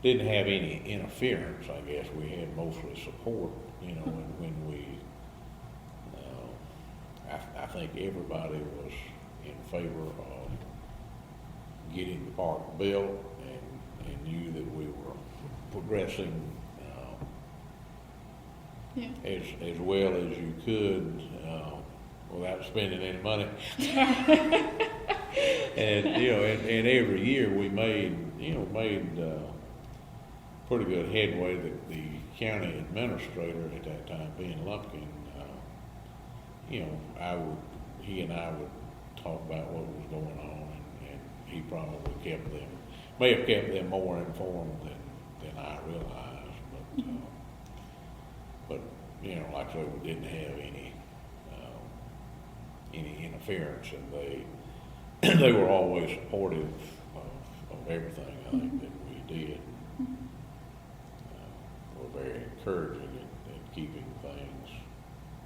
S2: didn't have any interference. I guess we had mostly support, and when we, I think everybody was in favor of getting the park built and knew that we were progressing as well as you could without spending any money. And and every year we made pretty good headway. The county administrator at that time, being Lumpkin, he and I would talk about what was going on, and he probably may have kept them more informed than I realized. But like I said, we didn't have any interference, and they were always supportive of everything I think that we did. Were very encouraging in keeping things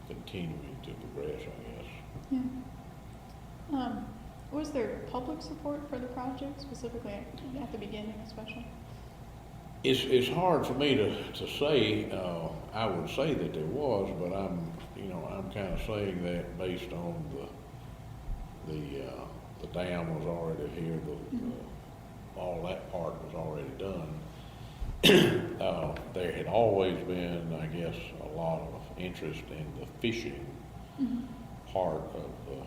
S2: continuing to progress, I guess.
S1: Yeah. Was there public support for the project, specifically at the beginning especially?
S2: It's hard for me to say. I would say that there was, but I'm kind of saying that based on the dam was already here, all that part was already done. There had always been, I guess, a lot of interest in the fishing part of the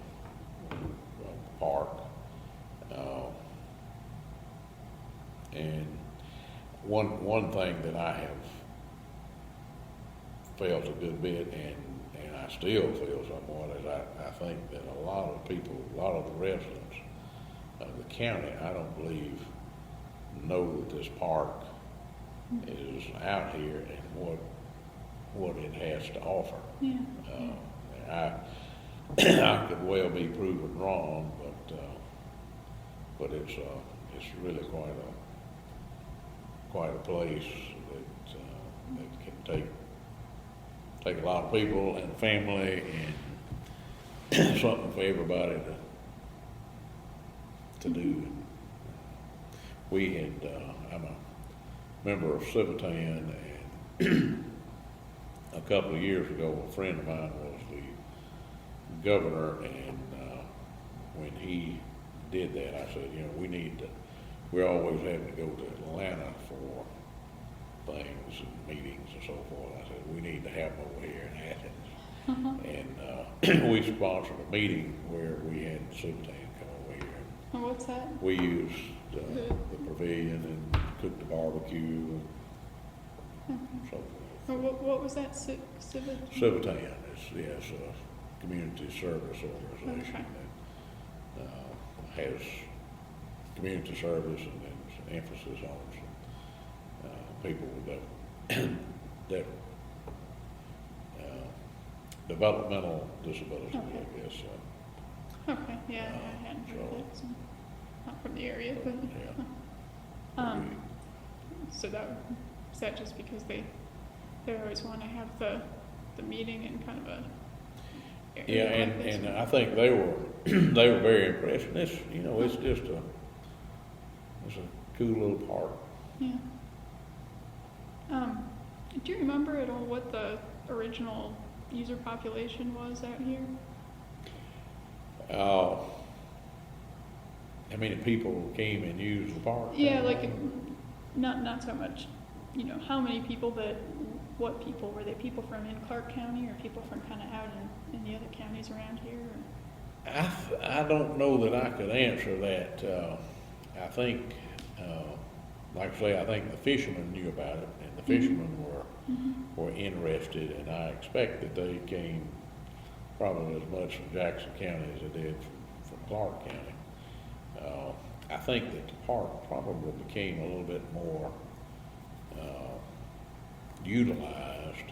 S2: park, and one thing that I have felt a good bit, and I still feel somewhat, is I think that a lot of the residents of the county, I don't believe, know that this park is out here and what it has to offer. I could well be proven wrong, but it's really quite a place that can take a lot of people and family, and something for everybody to do. We had I'm a member of Civitan, and a couple of years ago, a friend of mine was the governor, and when he did that, I said, we're always having to go to Atlanta for things and meetings and so forth. I said, we need to have them over here in Athens. And we sponsored a meeting where we had Sultan come over here.
S1: And what's that?
S2: We used the pavilion and cooked the barbecue and so forth.
S1: Or what was that? Civic?
S2: Civitan is a community service organization that has community service and then some emphasis on some people with developmental disabilities,
S1: Okay.
S2: I guess.
S1: Okay, yeah, I hadn't heard
S2: so-
S1: that. So not from the area, but
S2: Yeah.
S1: so is that just because they always want to have the meeting in kind of a
S2: Yeah,
S1: area like this?
S2: and I think they were they were very impressed. And it's it's just it's a cool little park.
S1: Yeah. Do you remember at all what the original user population was out here?
S2: How many people came and used the park?
S1: Yeah, like not so much, how many people, but what people? Were they people from in Clark County or people from kind of out in the other counties around here? Or?
S2: I don't know that I could answer that. I think, like I say, I think the fishermen knew about it, and the fishermen were interested, and I expect that they came probably as much from Jackson County as they did from Clark County. I think that the park probably became a little bit more utilized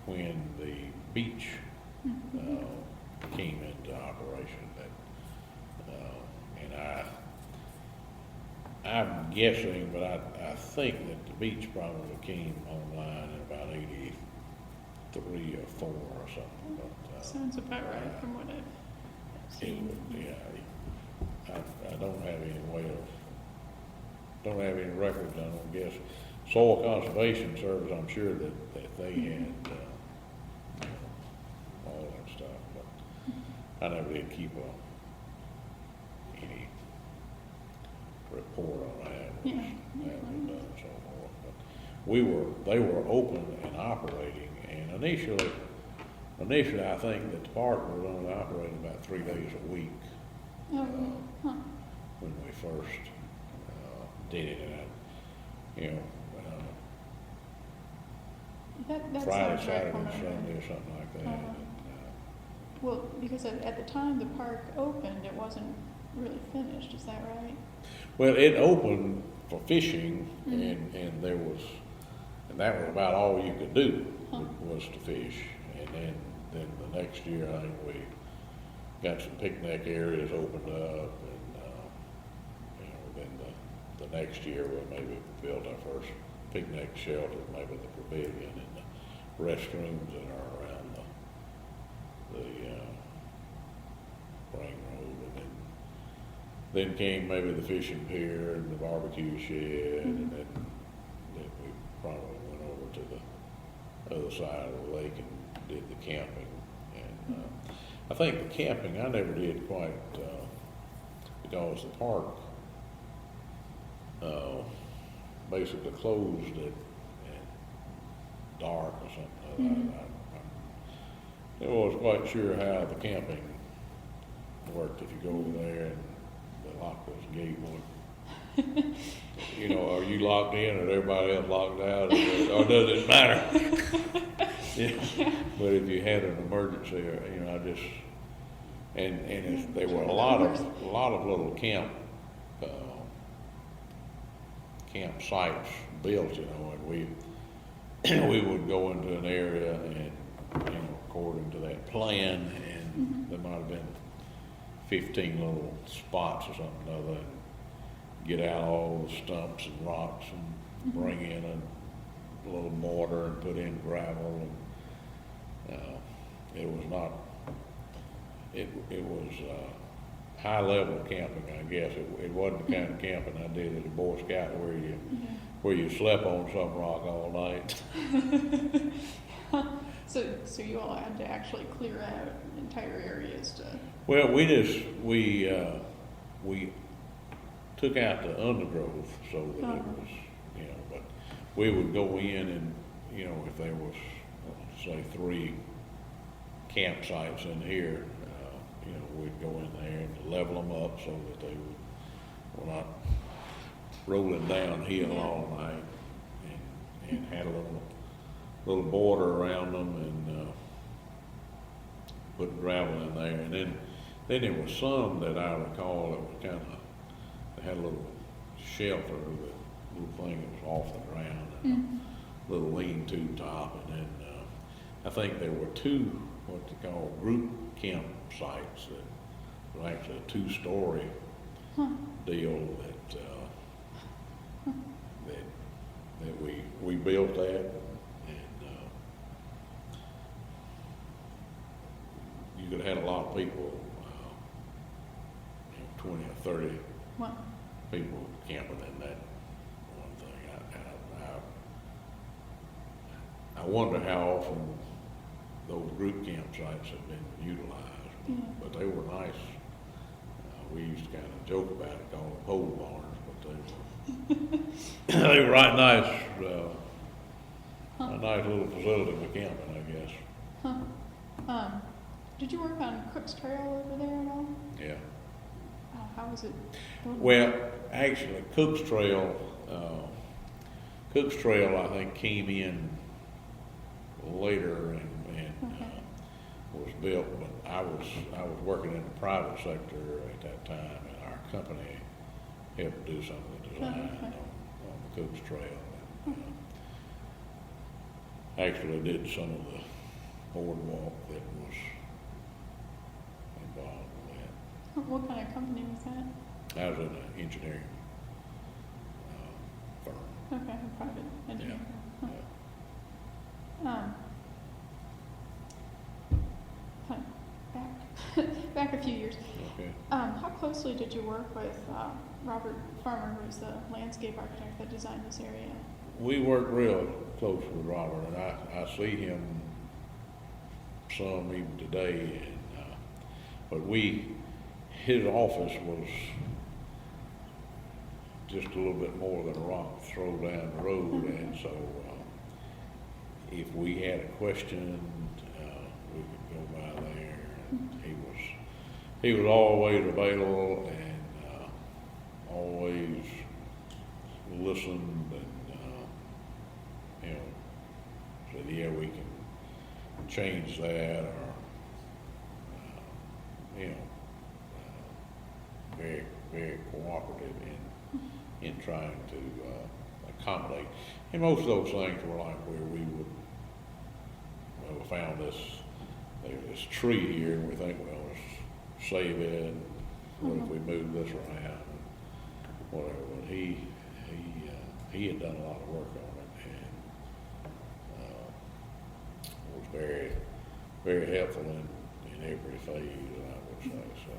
S2: when the beach came into operation. And I'm guessing, but I think that the beach probably came online in about 83 or 4 or something. But,
S1: Sounds about right from what I've seen.
S2: I don't have any way of, don't have any records. I don't guess. Soil Conservation Service, I'm sure that they had all that stuff, but I never did keep any report on that.
S1: Yeah.
S2: That was done and so forth. But they were open and operating, and initially I think that the park was only operating about 3 days a week. When we first did it, and
S1: That
S2: Friday,
S1: sounds right
S2: Saturday,
S1: from
S2: and
S1: what I
S2: Sunday
S1: heard.
S2: or something like that.
S1: Uh-huh. Well, because at the time the park opened, it wasn't really finished. Is that right?
S2: Well, it opened for fishing, and that was about all you could do was to fish. And then the next year, I think we got some picnic areas opened up, and then the next year we maybe built our first picnic shelter, maybe the pavilion and the restrooms that are around the ring road, and then came maybe the fishing pier and the barbecue shed, and then we probably went over to the other side of the lake and did the camping. And I think the camping I never did quite because the park basically closed at dark or something. I wasn't quite sure how the camping worked. If you go over there and the lock was gate, are you locked in or everybody else locked out, or does it matter? Yeah. But if you had an emergency, I just there were a lot of little campsites built, and we would go into an area and according to that plan, and there might have been 15 little spots or something or other, and get out all the stumps and rocks and bring in a little mortar and put in gravel, and it was not. It was high level camping, I guess. It wasn't the kind of camping I did as a Boy Scout where you slept on some rock all night.
S1: So you all had to actually clear out entire areas to.
S2: Well, we took out the undergrowth so that it was, but we would go in and, you know, if there was, say, 3 campsites in here, you know, we'd go in there and level them up so that they were not rolling downhill all night, and had a little border around them, and put gravel in there. And then there was some that I recall that was kind of, they had a little shelter, that little thing that was off the ground, and a little lean-to top. And then I think there were 2 what they call group campsites that were actually a 2-story deal that we built that, and you could have had a lot of people, 20 or 30 people camping in that one thing. I wonder how often those group campsites have been utilized, but they were nice. We used to kind of joke about it, call them pole barns, but they were right nice. A nice little facility for camping, I guess.
S1: Did you work on Cook's Trail over there at all?
S2: Yeah.
S1: How was it?
S2: Well, actually, Cook's Trail, I think, came in later and was built, but I was working in the private sector at that time, and our company helped do some of the design on the Cook's Trail. Actually did some of the boardwalk that was involved with that.
S1: What kind of company was that?
S2: I was in an engineering firm.
S1: Okay, a private engineering firm.
S2: Yeah.
S1: Back a few years.
S2: Okay.
S1: How closely did you work with Robert Farmer, who was the landscape architect that designed this area?
S2: We worked real close with Robert, and I see him some even today. And but his office was just a little bit more than a rock throw down the road, and so if we had a question, we could go by there. And he was always available and always listened, and you know, said, yeah, we can change that, or you know, very, very cooperative in trying to accommodate. And most of those things were like where we found this tree here, and we think, well, let's save it. What if we move this around? Whatever. But he had done a lot of work on it, and was very, very helpful in every phase, I would say. So.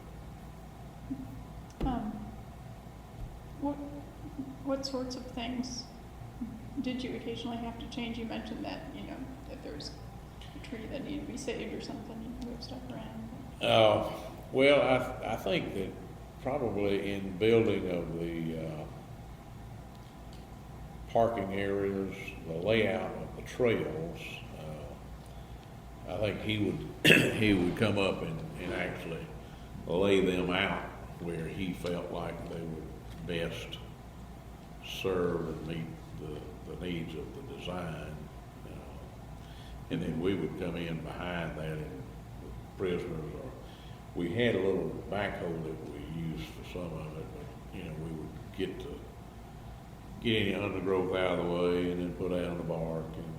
S1: What sorts of things did you occasionally have to change? You mentioned that, you know, if there's a tree that needed to be saved or something, you can move stuff around.
S2: Well, I think that probably in building of the parking areas, the layout of the trails, I think he would come up and actually lay them out where he felt like they would best serve and meet the needs of the design. And then we would come in behind that and prisoners, or we had a little backhoe that we used for some of it, but you know, we would get any undergrowth out of the way and then put out the bark and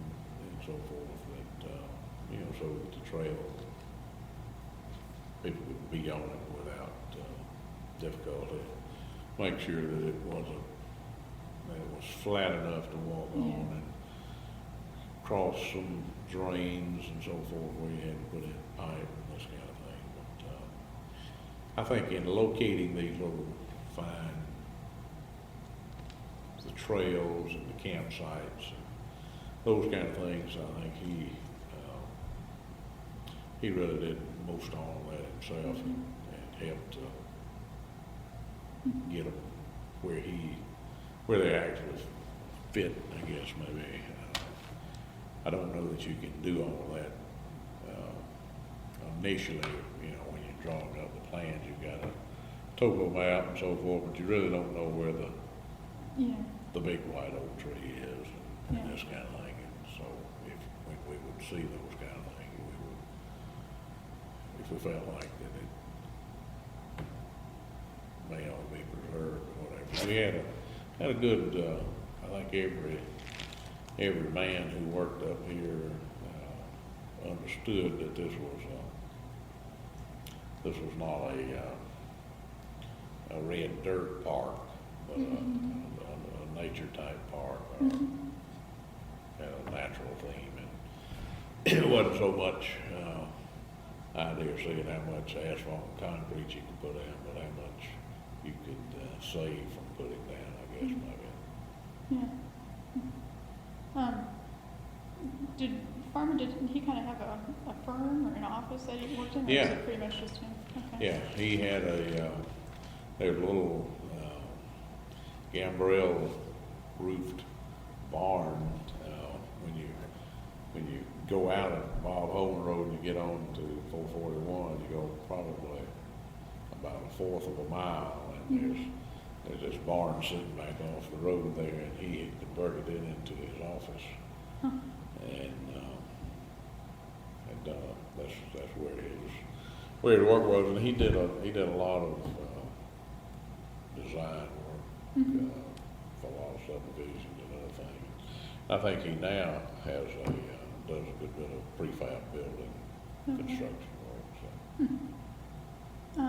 S2: so forth, that you know, so that the trail, people could be on it without difficulty. Make sure that it was flat enough to walk on, and cross some drains and so forth where you had to put in pipe and this kind of thing. But I think in locating these little the trails and the campsites and those kind of things, I think he really did most all of that himself, and helped get them where they actually fit, I guess, maybe. I don't know that you can do all of that initially. You know, when you're drawing up the plans, you've got a topo map and so forth, but you really don't know where the big white oak tree is and this kind of thing. And so when we would see those kind of things, we would, if we felt like that it may all be preserved or whatever. We had a good, I think every man who worked up here understood that this was not a red dirt park, but a nature type park, had a natural theme, and it wasn't so much idea of seeing how much asphalt and concrete you could put in, but how much you could save from putting down, I guess, maybe.
S1: Yeah. Did he kind of have a firm or an office that he worked in? Or
S2: Yeah.
S1: was it pretty much just him? Okay.
S2: Yeah, he had there's a little gambrel roofed barn when you go out of Bob Holman Road and you get on to 441, you go probably about a fourth of a mile, and there's this barn sitting back off the road there, and he had converted it into his office. And that's where his work was, and he did a lot of design work for a lot of subdivisions and other things. I think he now has does a good bit of prefab building construction work. So.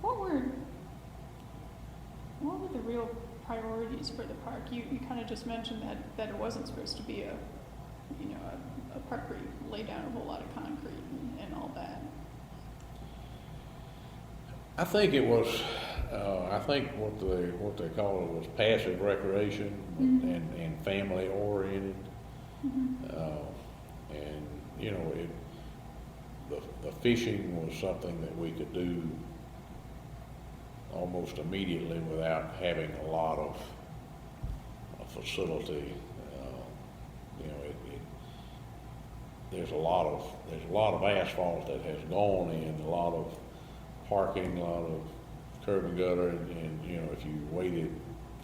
S1: What were the real priorities for the park? You kind of just mentioned that it wasn't supposed to be a park where you lay down a whole lot of concrete and all that.
S2: I think it was. I think what they call it was passive recreation and family oriented. And you know, the fishing was something that we could do almost immediately without having a lot of facility. You know, there's a lot of asphalt that has gone in, a lot of parking, a lot of curb and gutter, and you know, if you waited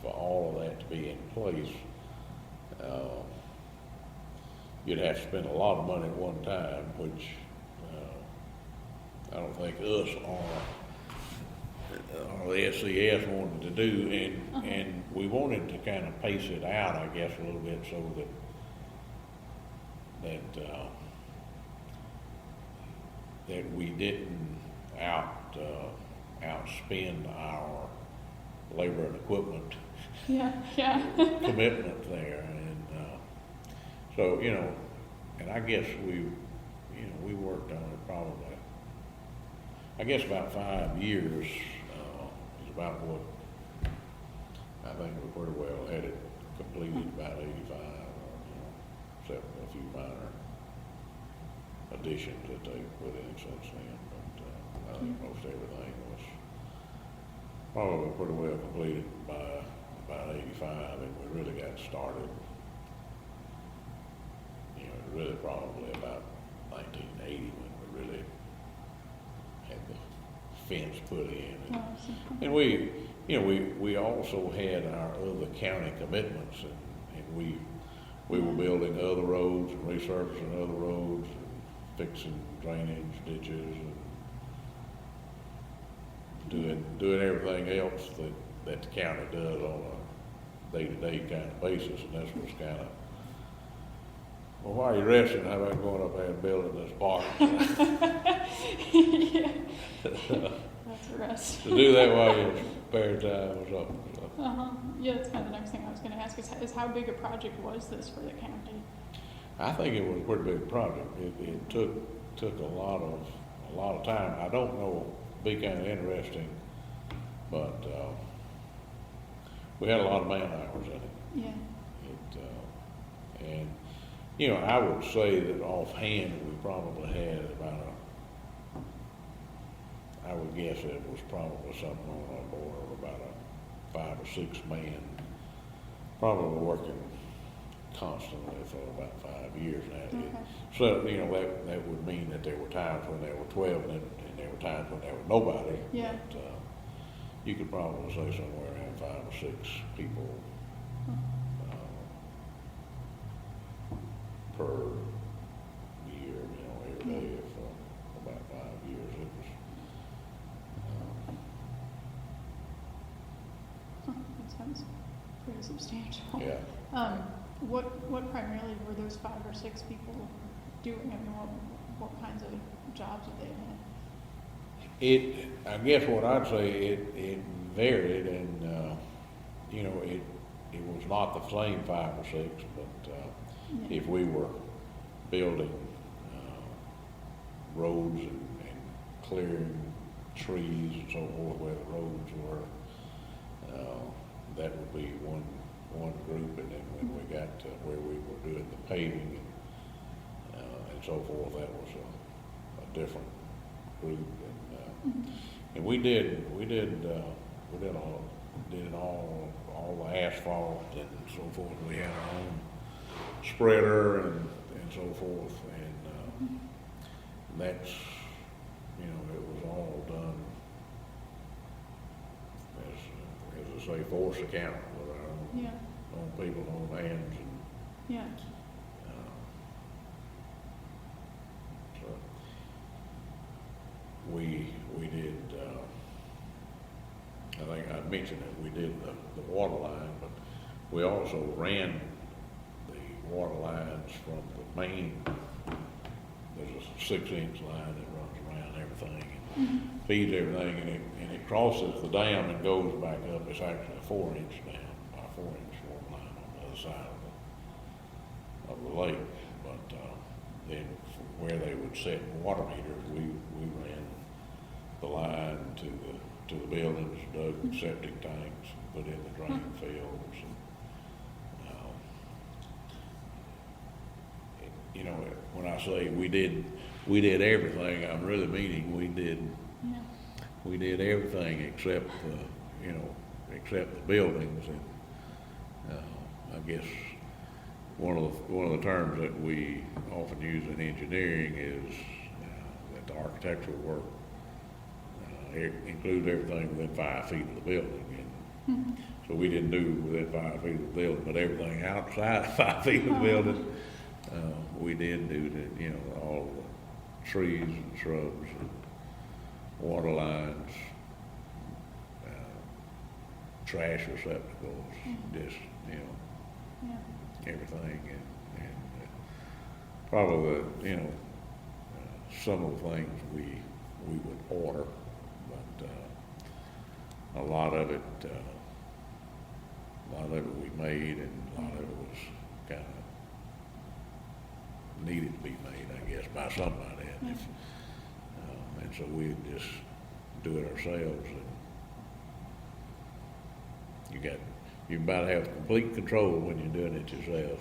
S2: for all of that to be in place, you'd have to spend a lot of money at one time, which I don't think us or the SCS wanted to do, and we wanted to kind of pace it out, I guess, a little bit so that we didn't outspend our labor and equipment commitment there, and so you know, and I guess we worked on it probably, I guess about 5 years is about what I think we pretty well had it completed, about 85, except a few minor additions that they put in since then. But I think most everything was probably pretty well completed by about 85, and we really got started, you know, really probably about 1980 when we really had the fence put in. And we, you know, we also had our other county commitments, and we were building other roads and resurfacing other roads and fixing drainage ditches and doing everything else that the county does on a day-to-day kind of basis. And this was kind of, well, while you're resting, how about going up there and building this park?
S1: Yeah. That's a rest.
S2: To do that while you're spare time or something. So.
S1: Yeah, that's kind of the next thing I was going to ask is how big a project was this for the county?
S2: I think it was a pretty big project. It took a lot of time. I don't know, be kind of interesting, but we had a lot of man hours in it.
S1: Yeah.
S2: And you know, I would say that offhand we probably had about I would guess it was probably something on the order of about a 5 or 6 man probably working constantly for about 5 years now.
S1: Okay.
S2: So, you know, that would mean that there were times when there were 12 and there were times when there was nobody.
S1: Yeah.
S2: But, you could probably say somewhere around 5 or 6 people per year, you know, every day for about 5 years. It was,
S1: That sounds pretty substantial.
S2: yeah.
S1: What primarily were those 5 or 6 people doing? I mean, what kinds of jobs did they have?
S2: I guess what I'd say, it varied, and you know, it was not the same 5 or 6, but
S1: Yeah.
S2: if we were building roads and clearing trees and so forth where the roads were, that would be one group, and then when we got to where we were doing the paving and so forth, that was a different group. And we did all the asphalt and so forth. We had our own spreader and so forth, and that's, you know, it was all done as I say, force account with our own,
S1: Yeah.
S2: own people, own hands, and
S1: Yeah.
S2: so we did. I think I mentioned that we did the water line, but we also ran the water lines from the main. There's a 6-inch line that runs around everything and feeds everything, and it crosses the dam and goes back up. It's actually a 4-inch dam, a 4-inch water line on the other side of the lake. But then where they would set water meters, we ran the line to the buildings, dug septic tanks, put in the drain fields. And, you know, when I say we did everything, I'm really meaning we did everything except except the buildings. And I guess one of the terms that we often use in engineering is that the architectural work includes everything within 5 feet of the building. And so we didn't do within 5 feet of the building, but everything outside of 5 feet of the building, we did do that. You know, all the trees and shrubs and water lines, trash receptacles, just, you know, everything. And probably, you know, some of the things we would order, but a lot of it we made, and a lot of it was kind of needed to be made, I guess, by somebody. And so we'd just do it ourselves. And you about have complete control when you're doing it yourself.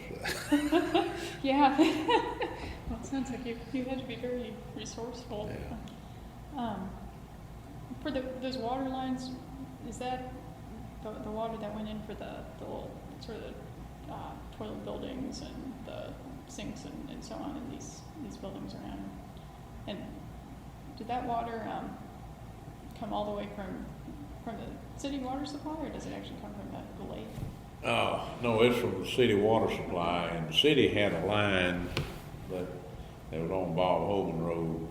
S2: So.
S1: Yeah. Well, it sounds like you had to be very resourceful.
S2: Yeah.
S1: For those water lines, is that the water that went in for the little sort of toilet buildings and the sinks and so on in these buildings around? And did that water come all the way from the city water supply, or does it actually come from the lake?
S2: No, it's from the city water supply, and the city had a line that was on Bob Hogan Road,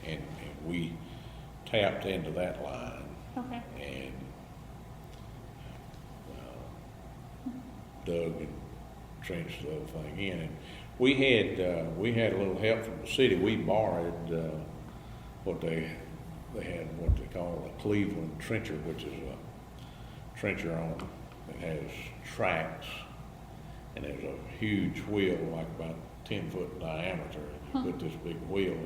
S2: and we tapped into that line.
S1: Okay.
S2: And dug and trenched the other thing in, and we had a little help from the city. We borrowed what they had what they call a Cleveland trencher, which is a trencher that has tracks, and there's a huge wheel like about 10 foot in diameter, and you put this big wheel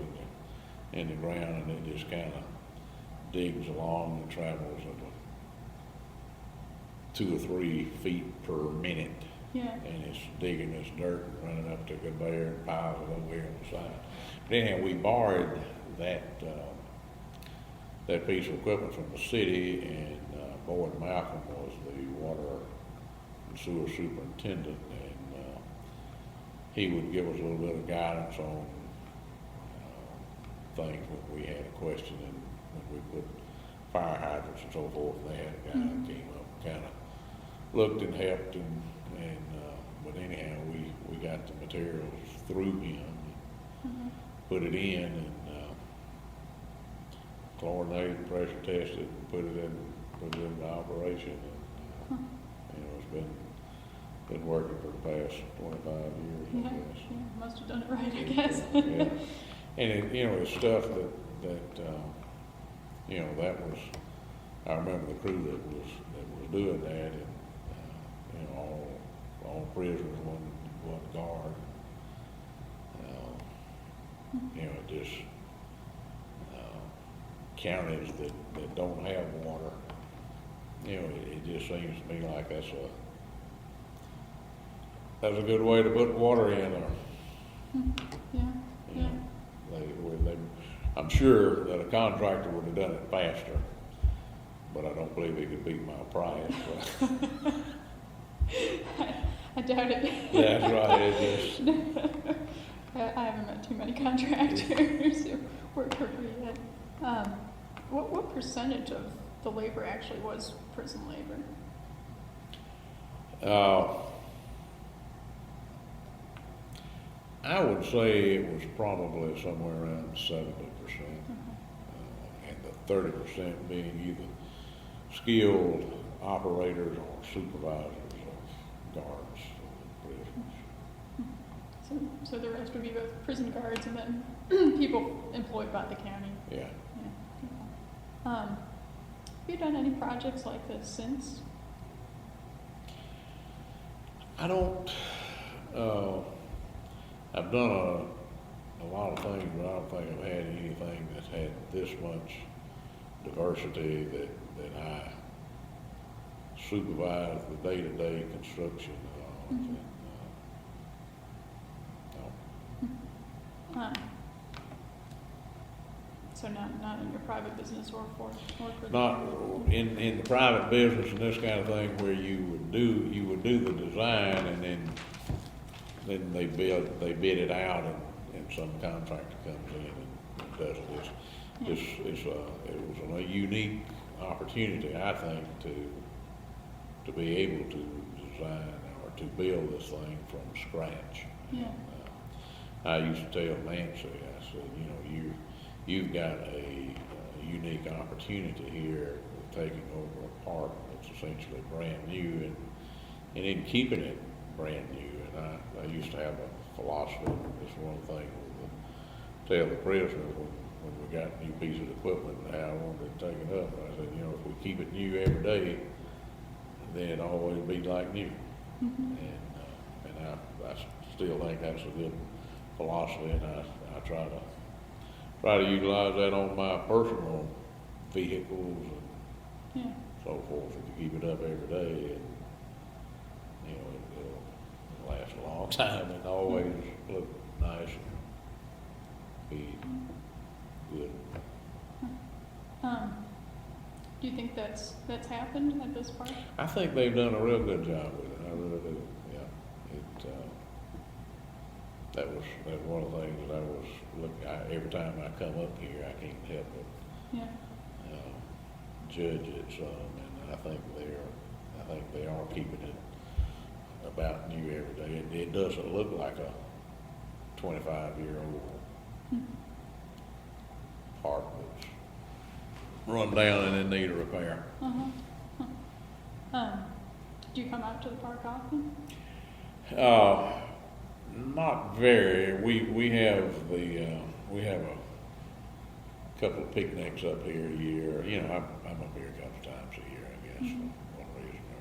S2: in the ground, and it just kind of digs along and travels at 2 or 3 feet per minute.
S1: Yeah.
S2: And it's digging this dirt and running up to go there and piles it over here on the side. But anyhow, we borrowed that piece of equipment from the city, and Boyd Malcolm was the water and sewer superintendent, and he would give us a little bit of guidance on things when we had a question, and when we put fire hydrants and so forth, they had a guy that came up and kind of looked and helped, and but anyhow, we got the materials through him, put it in, and chlorinated, pressure tested, and put it into operation, and it's been working for the past 25 years, I guess.
S1: Yeah, must have done it right, I guess.
S2: Yeah. And it's stuff that that was, I remember the crew that was doing that, and all prisoners, one guard. It just counties that don't have water. It just seems to me like that's a good way to put water in there.
S1: Yeah.
S2: I'm sure that a contractor would have done it faster, but I don't believe he could beat my price.
S1: I doubt it.
S2: That's right. It just,
S1: I haven't met too many contractors who work for free yet. What percentage of the labor actually was prison labor?
S2: I would say it was probably somewhere around 70%, and the 30% being either skilled operators or supervisors of guards or prisons.
S1: So the rest would be both prison guards and then people employed by the county.
S2: Yeah.
S1: Have you done any projects like this since?
S2: I don't. I've done a lot of things, but I don't think I've had anything that's had this much diversity that I supervise the day-to-day construction of.
S1: So not in your private business or for
S2: Not in the private business and this kind of thing where you would do the design, and then they bid it out, and some contractor comes in and does it. It was a unique opportunity, I think, to be able to design or to build this thing from scratch.
S1: Yeah.
S2: I used to tell Nancy, I said, you've got a unique opportunity here of taking over a park that's essentially brand new, and in keeping it brand new. And I used to have a philosophy. It's one of the things we tell the prisoners when we got new pieces of equipment and how I wanted to take it up. I said, if we keep it new every day, then it always be like new. And I still think that's a good philosophy, and I try to utilize that on my personal vehicles and so forth. If you keep it up every day, and it'll last a long time and always look nice and be good.
S1: Do you think that's happened at this park?
S2: I think they've done a real good job with it. I really do. Yeah. That was one of the things that I was looking at. Every time I come up here, I can't help but judge it some, and I think they are keeping it about new every day. It doesn't look like a 25-year-old park that's run down and in need of repair.
S1: Do you come out to the park often?
S2: Not very. We have a couple of picnics up here a year. I'm up here a couple of times a year, I guess, for one reason or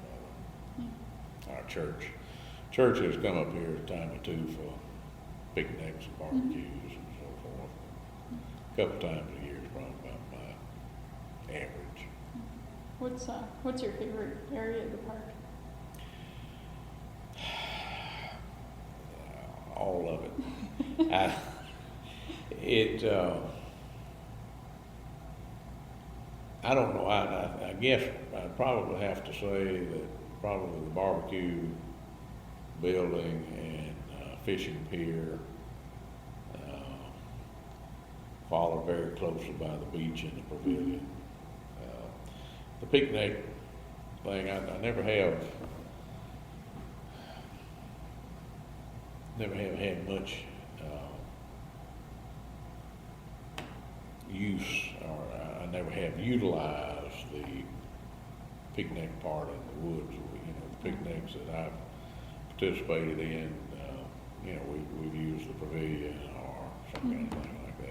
S2: another. Our church has come up here a time or two for picnics and barbecues and so forth. A couple of times a year is probably about my average.
S1: What's your favorite area of the park?
S2: All of it. I don't know. I guess I'd probably have to say that probably the barbecue building and fishing pier follow very closely by the beach and the pavilion. The picnic thing, I never have had much use, or I never have utilized the picnic part in the woods. You know, the picnics that I've participated in, you know, we've used the pavilion or some kind of thing like that.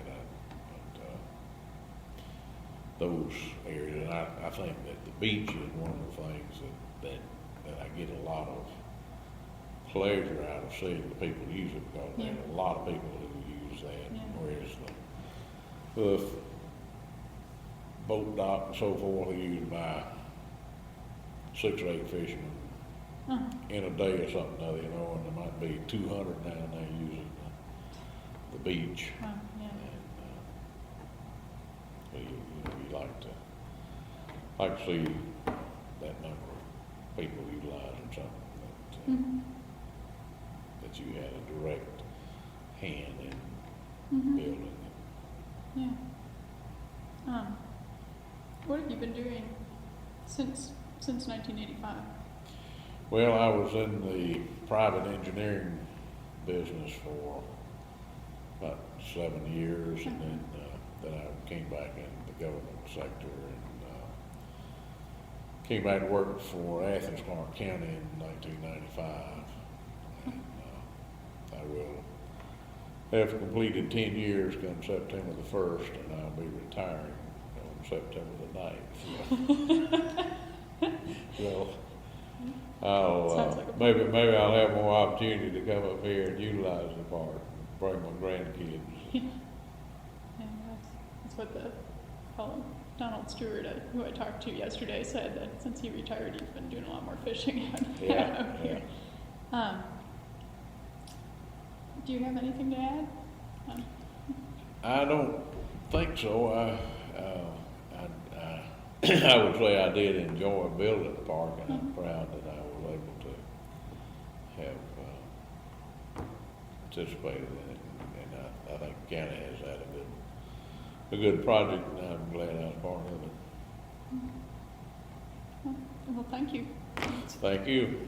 S2: Those areas, and I think that the beach is one of the things that I get a lot of pleasure out of seeing the people use it, because there are a lot of people who use that, whereas the boat dock and so forth are used by 6 or 8 fishermen in a day or something, you know, and there might be 200 down there using the beach. So you like to see that number of people utilizing something that you had a direct hand in building.
S1: Yeah. What have you been doing since 1985?
S2: Well, I was in the private engineering business for about 7 years, and then I came back in the government sector and came back to work for Athens, Clarke County in 1995. And I will have completed 10 years come September the 1st, and I'll be retiring on September the 9th. So I'll maybe I'll have more opportunity to come up here and utilize the park and bring my grandkids.
S1: Yeah, that's what the fellow Donald Stewart, who I talked to yesterday, said, that since he retired, he's been doing a lot more fishing out here. Do you have anything to add?
S2: I don't think so. I would say I did enjoy building the park, and I'm proud that I was able to have participated in it. And I think the county has had a good project, and I'm glad I was part of it.
S1: Well, thank you.
S2: Thank you.